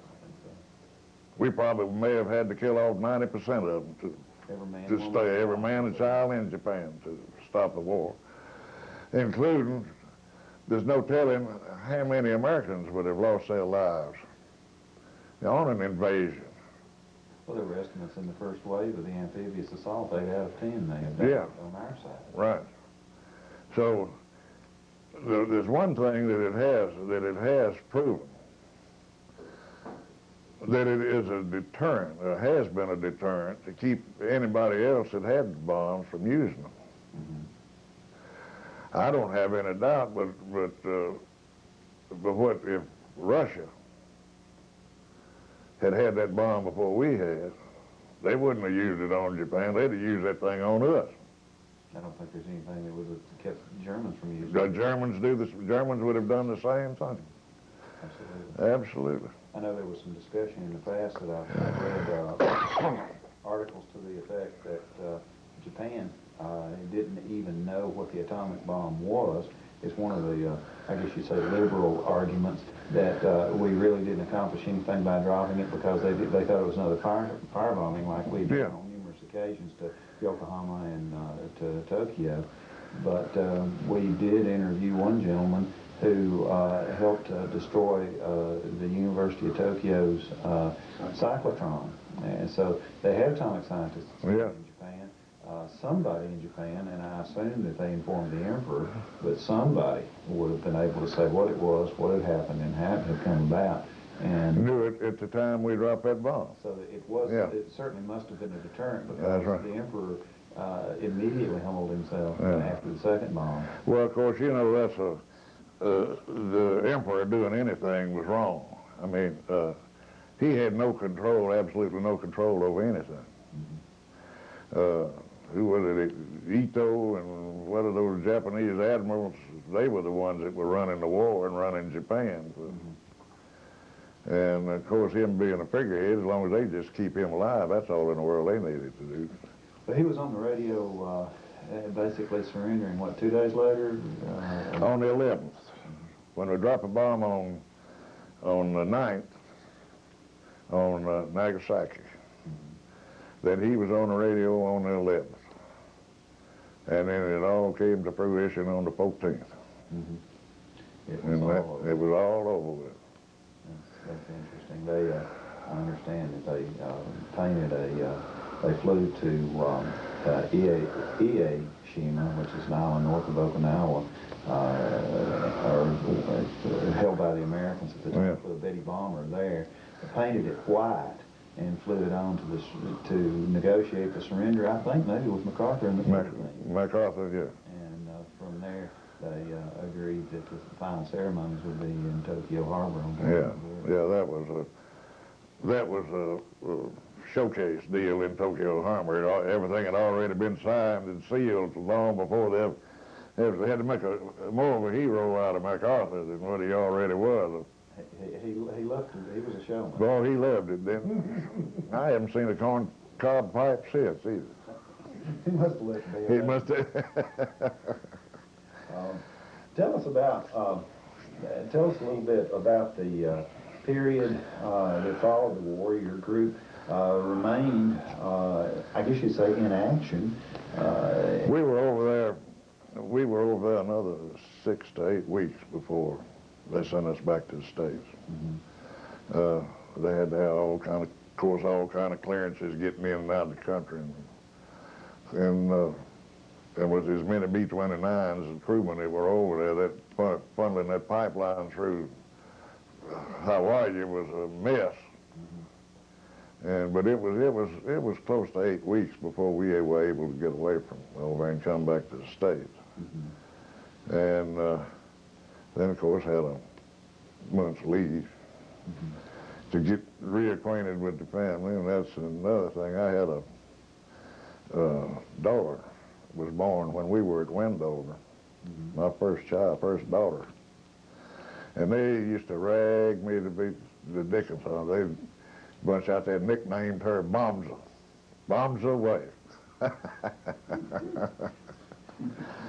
We probably may have had to kill off 90% of them to stay, every man and child in Japan to stop the war, including, there's no telling how many Americans would have lost their lives on an invasion. Well, there were estimates in the first wave of the amphibious assault, 8 out of 10 may have died on our side. Right. So there's one thing that it has proven, that it is a deterrent, or has been a deterrent to keep anybody else that had bombs from using them. I don't have any doubt, but what if Russia had that bomb before we had, they wouldn't have used it on Japan. They'd have used that thing on us. I don't think there's anything that would have kept Germans from using The it. Germans would have done the same thing. Absolutely. Absolutely. I know there was some discussion in the past that I've read articles to the effect that Japan didn't even know what the atomic bomb was. It's one of the, I guess you'd say, liberal arguments that we really didn't accomplish anything by dropping it because they thought it was another firebombing like we've done on numerous occasions to Yokohama and to Tokyo. But we did interview one gentleman who helped destroy the University of Tokyo's cyclotron. And so they had atomic scientists in Japan. Somebody in Japan, and I assume that they informed the emperor, but somebody would have been able to say what it was, what had happened, and how it had come about. And knew it at the time we dropped that bomb. so that it was, it certainly must have been a deterrent because That's right. the emperor immediately humbled himself after the second bomb. Well, of course, you know, that's the emperor doing anything was wrong. I mean, he had no control, absolutely no control over anything. Who was it? Ito and what are those Japanese admirals? They were the ones that were running the war and running Japan. And of course, him being a figurehead, as long as they just keep him alive, that's all in the world they needed to do. But he was on the radio basically surrendering, what, 2 days later? On the 11th, when we dropped a bomb on the 9th on Nagasaki, then he was on the radio on the 11th. And then it all came to fruition on the 14th. It was And it was all over with. That's interesting. They, I understand that they painted they flew to Ieshima, which is an island north of Okinawa, held by the Americans at the time, for the Betty bomber there. They painted it white and flew it on to negotiate the surrender, I think maybe with MacArthur in the MacArthur, yeah. And from there, they agreed that the final ceremonies would be in Tokyo Harbor. That was a showcase deal in Tokyo Harbor. Everything had already been signed and sealed long before they had to make more of a hero out of MacArthur than what he already was. He loved it. He was a showman. Well, he loved it, didn't he? I haven't seen a corn cob pipe since either. He must have let it be. He must have. Tell us a little bit about the period that followed the war. Your group remained, I guess you'd say, in action. We were over there another 6 to 8 weeks before they sent us back to the States. They had to have all kind of clearances getting in and out of the country. And with as many B-29s and crewmen that were over there, that funneling that pipeline through Hawaii was a mess. But it was close to 8 weeks before we were able to get away from over and come back to the States. And then, of course, had a month's leave to get reacquainted with the family, and that's another thing. I had a daughter was born when we were at Wendover, my first daughter. And they used to rag me to be the dickens on. They bunch out there nicknamed her Bombza. Bombza Way.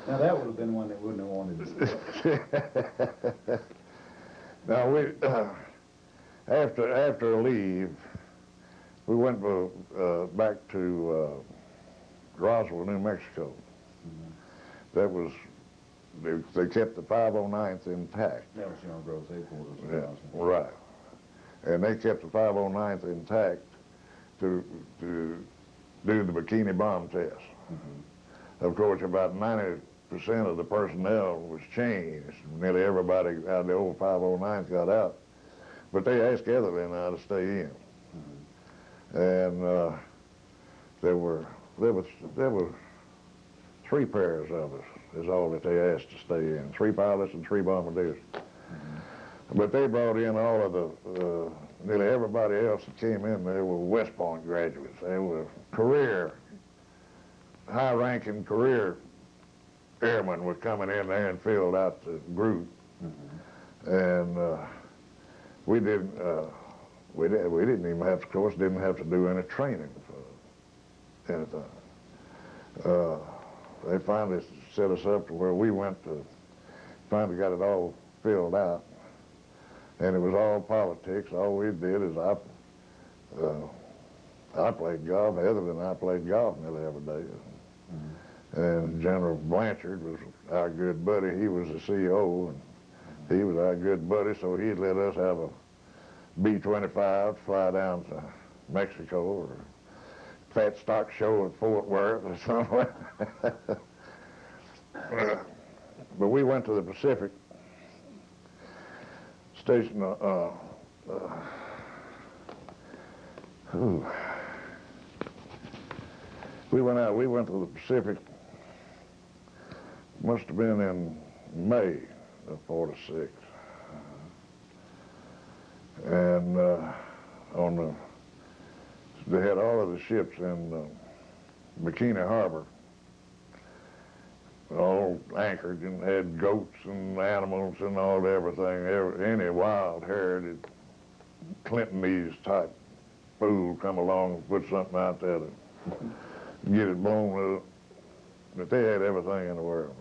Now, that would have been one that wouldn't have wanted to see. Now, after a leave, we went back to Roswell, New Mexico. That was, they kept the 509th intact. That was General Groves headquarters. in Yeah, Roswell. right. And they kept the 509th intact to do the bikini bomb test. Of course, about 90% of the personnel was changed. Nearly everybody out of the old 509th got out. But they asked Etherly and I to stay in. And there were 3 pairs of us is all that they asked to stay in. 3 pilots and 3 bombardiers. But they brought in all of the, nearly everybody else that came in there were West Point graduates. They were high-ranking career airmen were coming in there and filled out the group. And we didn't even have, of course, didn't have to do any training for anything. They finally set us up to where we went to, finally got it all filled out. And it was all politics. All we did is I played golf. Heather and I played golf nearly every day. And General Blanchard was our good buddy. He was the CO, and he was our good buddy, so he'd let us have a B-25 fly down to Mexico or Fat Stock Show at Fort Worth or somewhere. But we went to the Pacific station. We went to the Pacific, must have been in May of '46. And they had all of the ships in Bikini Harbor, all anchored, and had goats and animals and all everything. Any wild haired Clintonese type fool come along and put something out there to get it blown up. But they had everything in the world.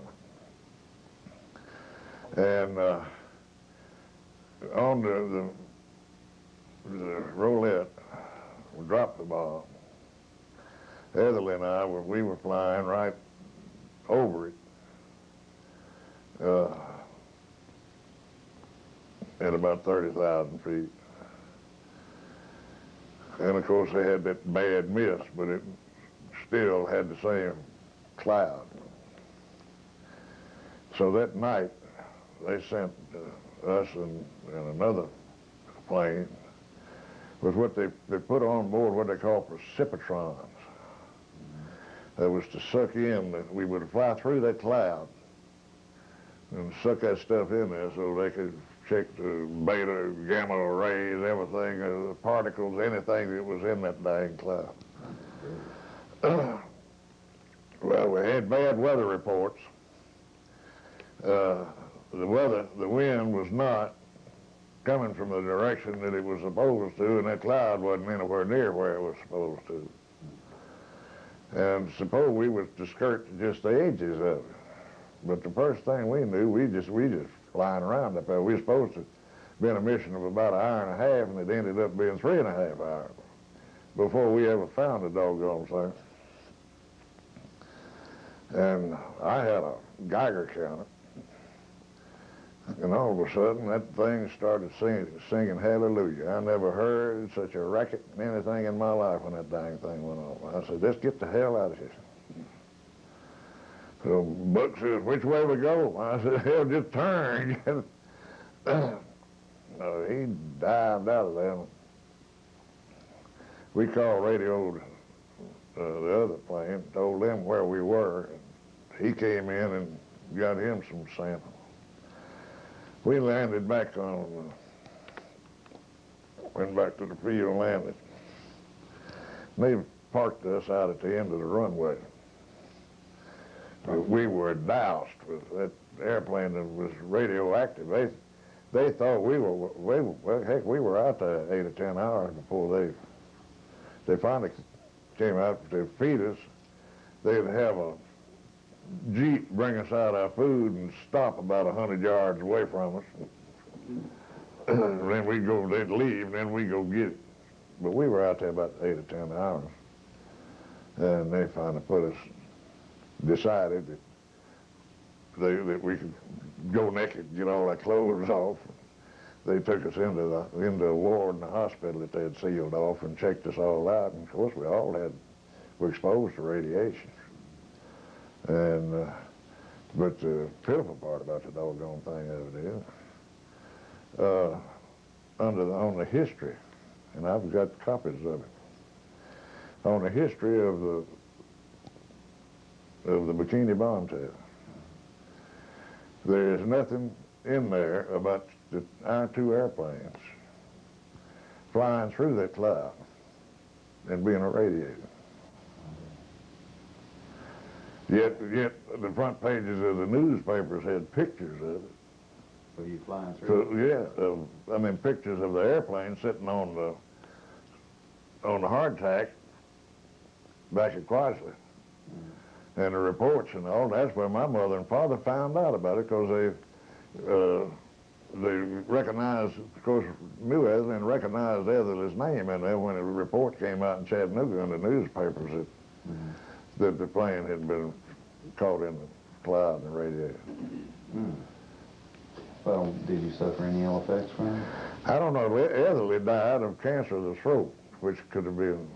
And on the roulette, we dropped the bomb. Etherly and I, we were flying right over it at about 30,000 feet. And of course they had that bad mist, but it still had the same cloud. So that night they sent us and another plane with what they put on board what they call precipitrons. That was to suck in, we would fly through that cloud and suck that stuff in there so they could check the beta, gamma rays, everything, the particles, anything that was in that dang cloud. Well, we had bad weather reports. The wind was not coming from the direction that it was supposed to, and that cloud wasn't anywhere near where it was supposed to. And suppose we was to skirt just the edges of it. But the first thing we knew, we just flying around up there. We were supposed to be in a mission of about an hour and a half, and it ended up being 3.5 hours before we ever found the doggone thing. And I had a Geiger counter, and all of a sudden that thing started singing Hallelujah. I never heard such a racket in anything in my life when that dang thing went off. I said, let's get the hell out of here. So Buck says, which way we go? I said, hell, just turn. He dived out of there. We called radioed the other plane, told them where we were. He came in and got him some sample. We landed back went back to the field and landed. And they parked us out at the end of the runway. We were doused with that airplane that was radioactive. They thought we were out there 8 or 10 hours before they finally came out to feed us. They'd have Jeep bring us out our food and stop about 100 yards away from us. Then we'd go, they'd leave, and then we'd go get it. But we were out there about 8 or 10 hours. And they finally decided that we could go naked, get all our clothes off. They took us into a ward in the hospital that they had sealed off and checked us all out. And of course, we all were exposed to radiation. And but the pitiful part about the doggone thing of it is, on the history, and I've got copies of it, on the history of the Bikini bomb test. There is nothing in there about our 2 airplanes flying through that cloud and being irradiated. Yet the front pages of the newspapers had pictures of it. So you flying through? So, yeah, pictures of the airplane sitting on the hardtack back at Chrysler. And the reports and all. That's where my mother and father found out about it, because they recognized, of course, knew Etherly and recognized Etherly's name in there when the report came out in Chattanooga in the newspapers that the plane had been caught in the cloud and irradiated. Well, did you suffer any ill effects from it? I don't know. Etherly died of cancer of the throat, which could have been.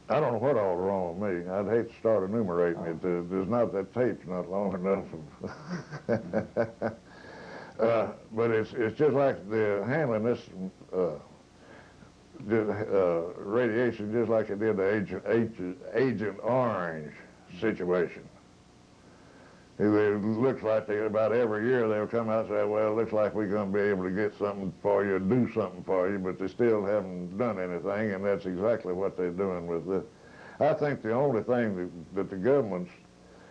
I don't know what all wrong with me. I'd hate to start enumerating it. There's not, that tape's not long enough. But it's just like they're handling this radiation just like it did the Agent Orange situation. It looks like about every year they'll come out and say, well, it looks like we're going to be able to get something for you, do something for you, but they still haven't done anything, and that's exactly what they're doing with this. I think the only thing that the government's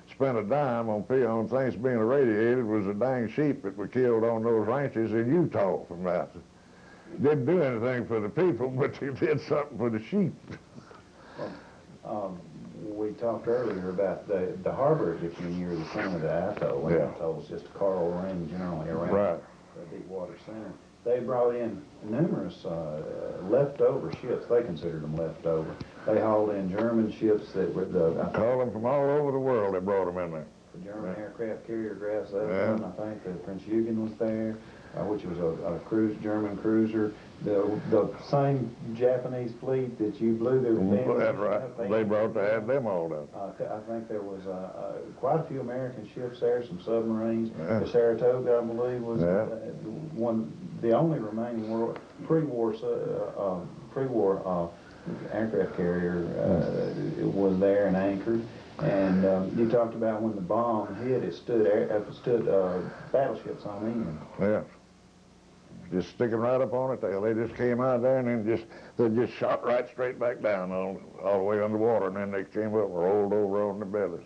spent a dime on things being irradiated was the dang sheep that were killed on those ranches in Utah from that. Didn't do anything for the people, but they did something for the sheep. We talked earlier about the harbor if you're near the center of the atoll. And atoll is just a coral ring generally around the deep water center. They brought in numerous leftover ships. They considered them leftover. They hauled in German ships that were Called them from all over the world. They brought them in there. The German aircraft carrier Graf Zeppelin. I think the Prince Eugen was there, which was a German cruiser. The same Japanese fleet that you blew their damn. That's right. They brought to have them all up. I think there was quite a few American ships there, some submarines. The Saratoga, I believe, was the only remaining pre-war aircraft carrier was there and anchored. And you talked about when the bomb hit, it stood battleships on end. Yeah. Just sticking right up on it. They just came out there and then they just shot right straight back down all the way underwater, and then they came up and rolled over on the bellies.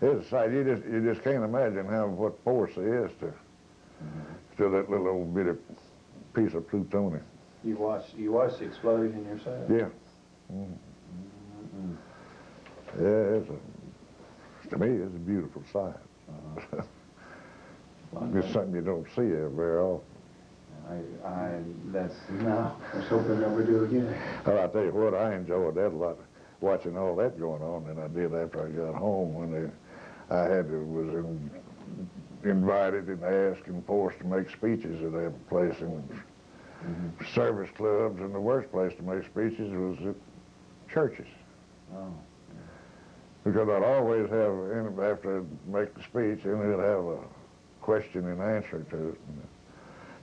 It's a sight. You just can't imagine what force there is to that little old bitty piece of plutonium. You watched the explosion yourself? Yeah. Yeah, to me, it's a beautiful sight. It's something you don't see very often. Let's hope they never do again. Well, I tell you what, I enjoyed that a lot, watching all that going on than I did after I got home when I was invited and asked and forced to make speeches at that place in service clubs, and the worst place to make speeches was at churches. Oh. Because I'd always have, after I'd make the speech, and they'd have a question and answer to it. And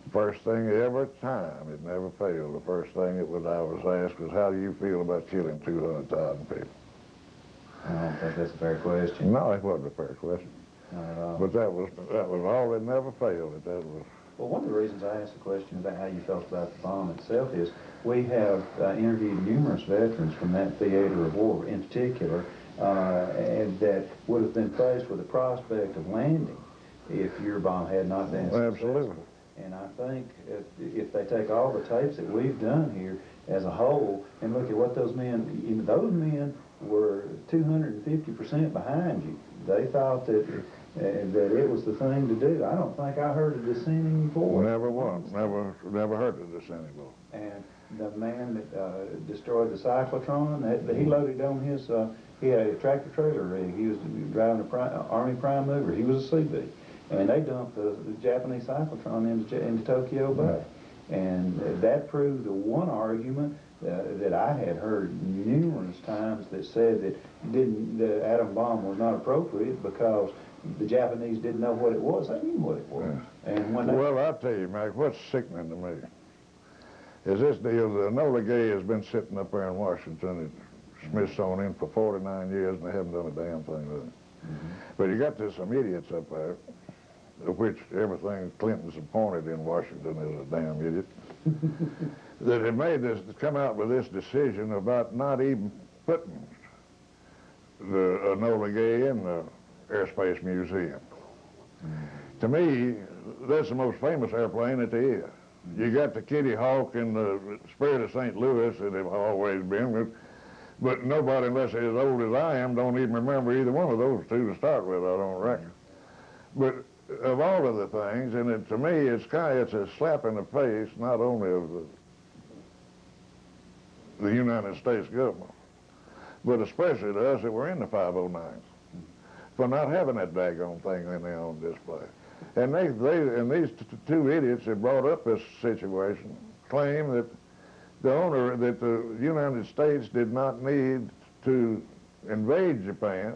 the first thing every time, it never failed, the first thing I was asked was, how do you feel about killing 200,000 people? I don't think that's a fair question. No, it wasn't a fair question. Not at all. But that was all that never failed. That was. Well, one of the reasons I asked the question about how you felt about the bomb itself is we have interviewed numerous veterans from that theater of war in particular, and that would have been faced with the prospect of landing if your bomb had not been successful. Absolutely. And I think if they take all the tapes that we've done here as a whole and look at what those men were 250% behind you. They thought that it was the thing to do. I don't think I heard a dissenting voice. Never once. Never heard of dissenting voice. And the man that destroyed the cyclotron, he loaded on his, he had a tractor trailer rig. He was driving a Army Prime Mover. He was a CB. And they dumped the Japanese cyclotron into Tokyo Bay. And that proved the one argument that I had heard numerous times that said that the atom bomb was not appropriate because the Japanese didn't know what it was. They knew what it was. Yeah. And when well, I'll tell you, Mike, what's sickening to me is this deal. The Enola Gay has been sitting up there in Washington at Smithsonian for 49 years, and they haven't done a damn thing with it. But you got some idiots up there, of which everything Clinton's appointed in Washington is a damn idiot, that have made this, come out with this decision about not even putting the Enola Gay in the Airspace Museum. To me, that's the most famous airplane that there is. You got the Kitty Hawk and the Spirit of St. Louis that have always been, but nobody, unless they're as old as I am, don't even remember either one of those two to start with, I don't reckon. But of all of the things, and to me, it's a slap in the face, not only of the United States government, but especially to us that were in the 509s, for not having that daggone thing in there on display. And these two idiots that brought up this situation claim that the United States did not need to invade Japan.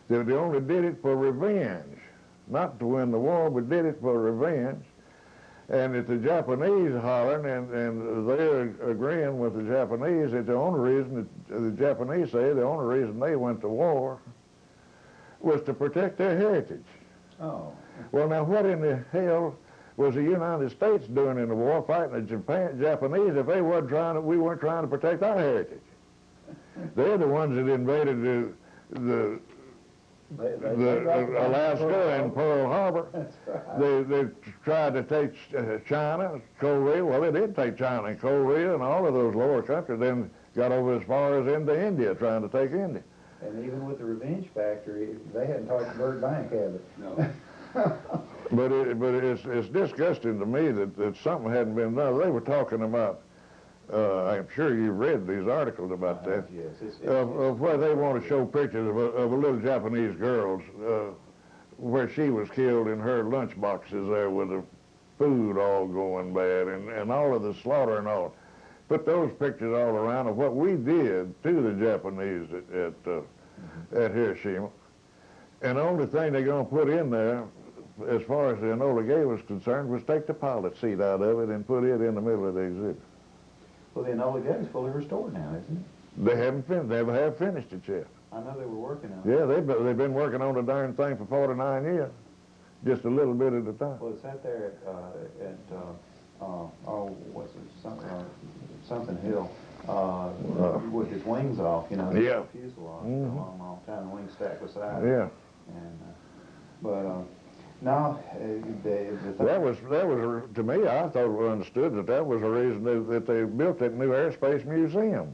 They only did it for revenge, not to win the war, but did it for revenge. And that the Japanese hollering, and they're agreeing with the Japanese that the only reason that the Japanese say the only reason they went to war was to protect their heritage. Oh. Well, now what in the hell was the United States doing in the war, fighting the Japanese, if we weren't trying to protect our heritage? They're the ones that invaded the Alaska and Pearl Harbor. That's right. They tried to take China, Korea. Well, they did take China and Korea and all of those lower countries, then got over as far as into India, trying to take India. And even with the revenge factory, they hadn't talked to Burt Bank, have they? No. But it's disgusting to me that something hadn't been done. They were talking about, I'm sure you've read these articles about that, Yes, of where they want to show pictures of a little Japanese girl where she was killed in her lunch boxes there with the food all going bad and all of the slaughter and all. Put those pictures all around of what we did to the Japanese at Hiroshima. And the only thing they're going to put in there, as far as the Enola Gay was concerned, was take the pilot seat out of it and put it in the middle of the exhibit. Well, the Enola Gay is fully restored now, isn't it? They never have finished it yet. I know they were working on it. Yeah, they've been working on the darn thing for 49 years, just a little bit at a time. Well, it's out there what's it, something Hill, with his wings off, you know, Yeah. the fuselage for a long, long time, the wings stacked beside it. Yeah. And, no, That was to me, I thought we understood that was the reason that they built that new airspace museum,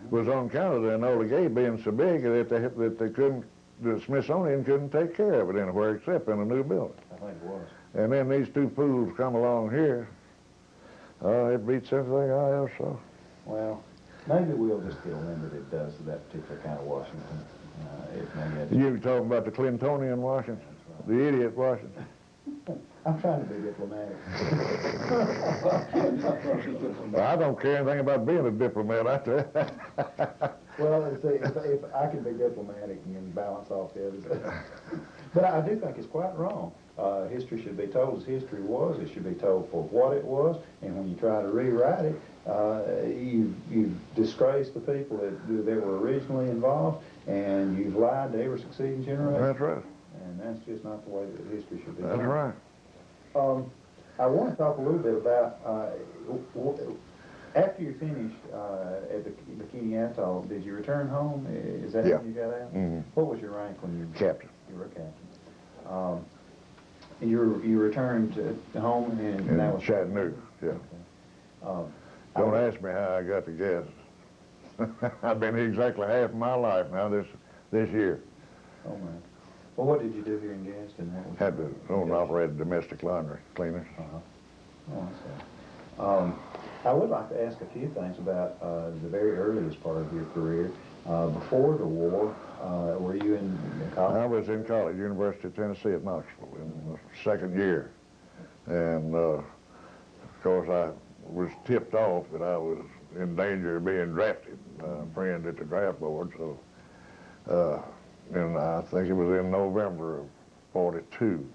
was on account of the Enola Gay being so big that they couldn't, the Smithsonian couldn't take care of it anywhere except in a new building. I think it was. And then these two fools come along here. It beats everything I ever saw. Well, maybe we'll just get a limited dose of that particular kind of Washington. You were talking about the Clintonian Washington, That's the idiot Washington. I'm trying to be diplomatic. Well, I don't care anything about being a diplomat. I tell you. Well, see, if I can be diplomatic and balance off the others. But I do think it's quite wrong. History should be told as history was. It should be told for what it was. And when you try to rewrite it, you've disgraced the people that were originally involved, and you've lied to every succeeding generation. That's right. And that's just not the way that history should be That's done. right. I want to talk a little bit about, after you finished at the Bikini Atoll, did you return home? Is that Yeah. when you got out? Mhm. What was your rank when you... Captain. You were a captain. You returned to home and that was... Chattanooga, yeah. Okay. Don't ask me how I got the gas I've been exactly half my life now this year. Oh, man. Well, what did you do here in Gaston? Had to own and operate domestic laundry cleaners. Oh, I see. I would like to ask a few things about the very earliest part of your career. Before the war, were you in college? I was in college, University of Tennessee at Knoxville in the second year. And, of course, I was tipped off that I was in danger of being drafted. A friend at the draft board, so, and I think it was in November of 42.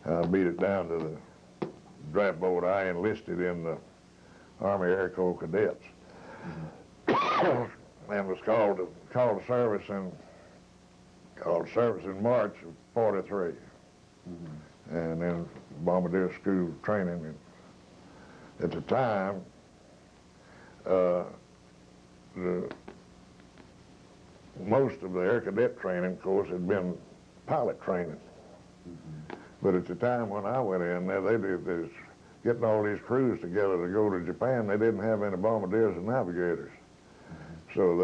I beat it down to the draft board. I enlisted in the Army Air Corps Cadets. And was called to service in March of 43. And then Bombardier School training. And at the time, most of the Air Cadet training, of course, had been pilot training. But at the time when I went in there, they did this, getting all these crews together to go to Japan. They didn't have any bombardiers and navigators. So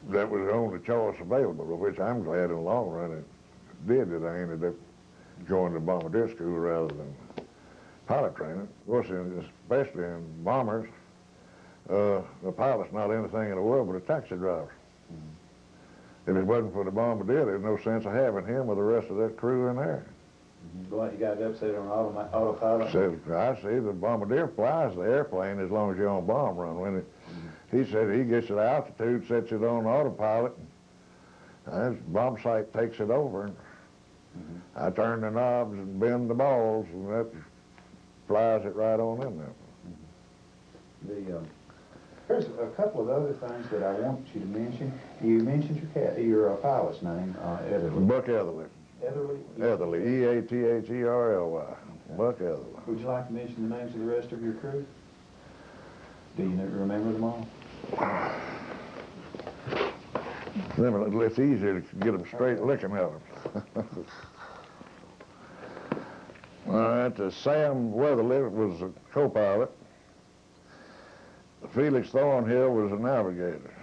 that was the only choice available, which I'm glad in the long run it did, that I ended up going to bombardier school rather than pilot training. Of course, especially in bombers, the pilot's not anything in the world but a taxi driver. If it wasn't for the bombardier, there's no sense of having him with the rest of that crew in there. You got it upset on autopilot? So I see the bombardier flies the airplane as long as you're on bomb run. When he said he gets at altitude, sets it on autopilot, and his bomb sight takes it over. And I turn the knobs and bend the balls, and that flies it right on in there. There's a couple of other things that I want you to mention. You mentioned your pilot's name, Etherly. Buck Etherly. Etherly? Etherly, E-A-T-H-E-R-L-Y. Buck Etherly. Would you like to mention the names of the rest of your crew? Do you remember them all? It's easier to get them straight looking at them. All right, Sam Weatherly was a co-pilot. Felix Thornhill was a navigator.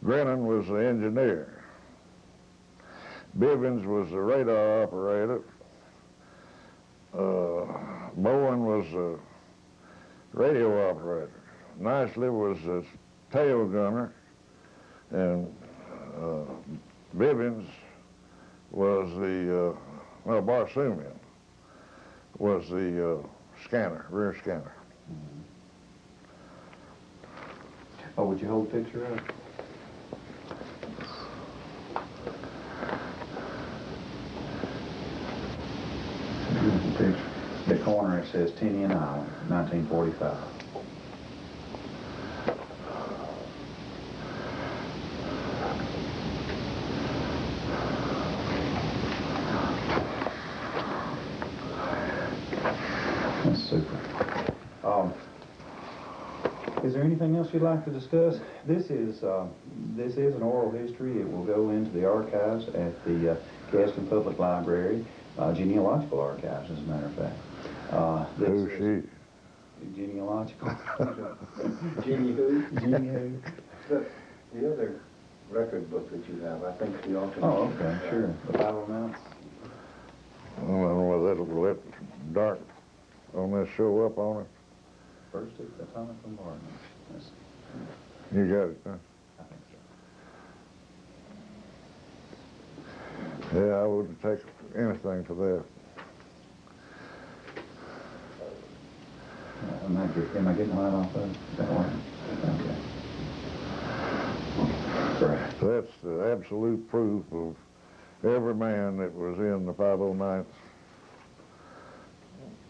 Grennan was the engineer. Bivens was the radar operator. Bowen was the radio operator. Nicely was the tail gunner. And Bivens was the, Barsumian was the scanner, rear scanner. Oh, would you hold the picture up? The corner, it says Tinian Island, 1945. That's super. Is there anything else you'd like to discuss? This is an oral history. It will go into the archives at the Gaston Public Library, genealogical archives, as a matter of fact. Who's she? Genealogical. Jenny who? Jenny who? The other record book that you have, I think the alternate. Oh, okay, sure. The Bible Mounts. I don't know whether that'll let dark on this show up on it. First atomic bombardment. You got it, huh? I think so. Yeah, I wouldn't take anything for that. Am I getting light off of it? That one? Okay. Right. That's the absolute proof of every man that was in the 509th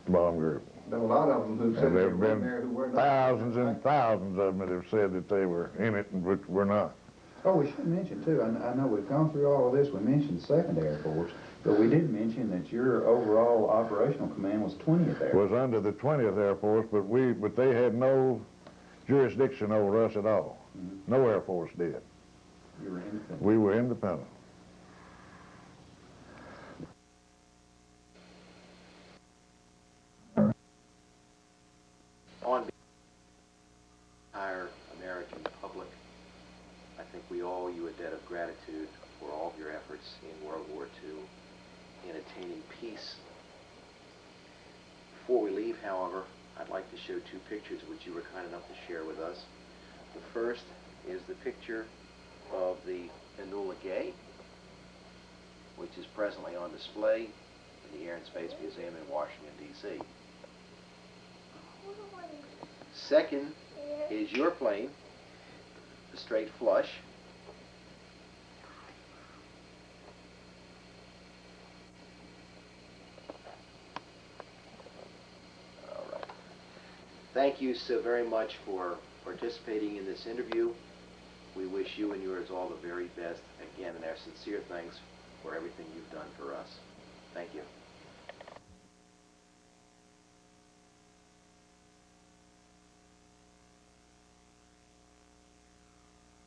bomb group. There are a lot of them who said And they there have were there who were been not. thousands and thousands of them that have said that they were in it and which were not. Oh, we should mention, too, I know we've gone through all of this. We mentioned 2nd Air Force, but we did mention that your overall operational command was 20th Air Force. Was under the 20th Air Force, but they had no jurisdiction over us at all. No Air Force did. You were independent. We were independent. gratitude for all of your efforts in World War II in attaining peace. Before we leave, however, I'd like to show two pictures which you were kind enough to share with us. The first is the picture of the Enola Gay, which is presently on display in the Air and Space Museum in Washington, D.C. Second is your plane, the Straight Flush. All right. Thank you so very much for participating in this interview. We wish you and yours all the very best again, and our sincere thanks for everything you've done for us. Thank you.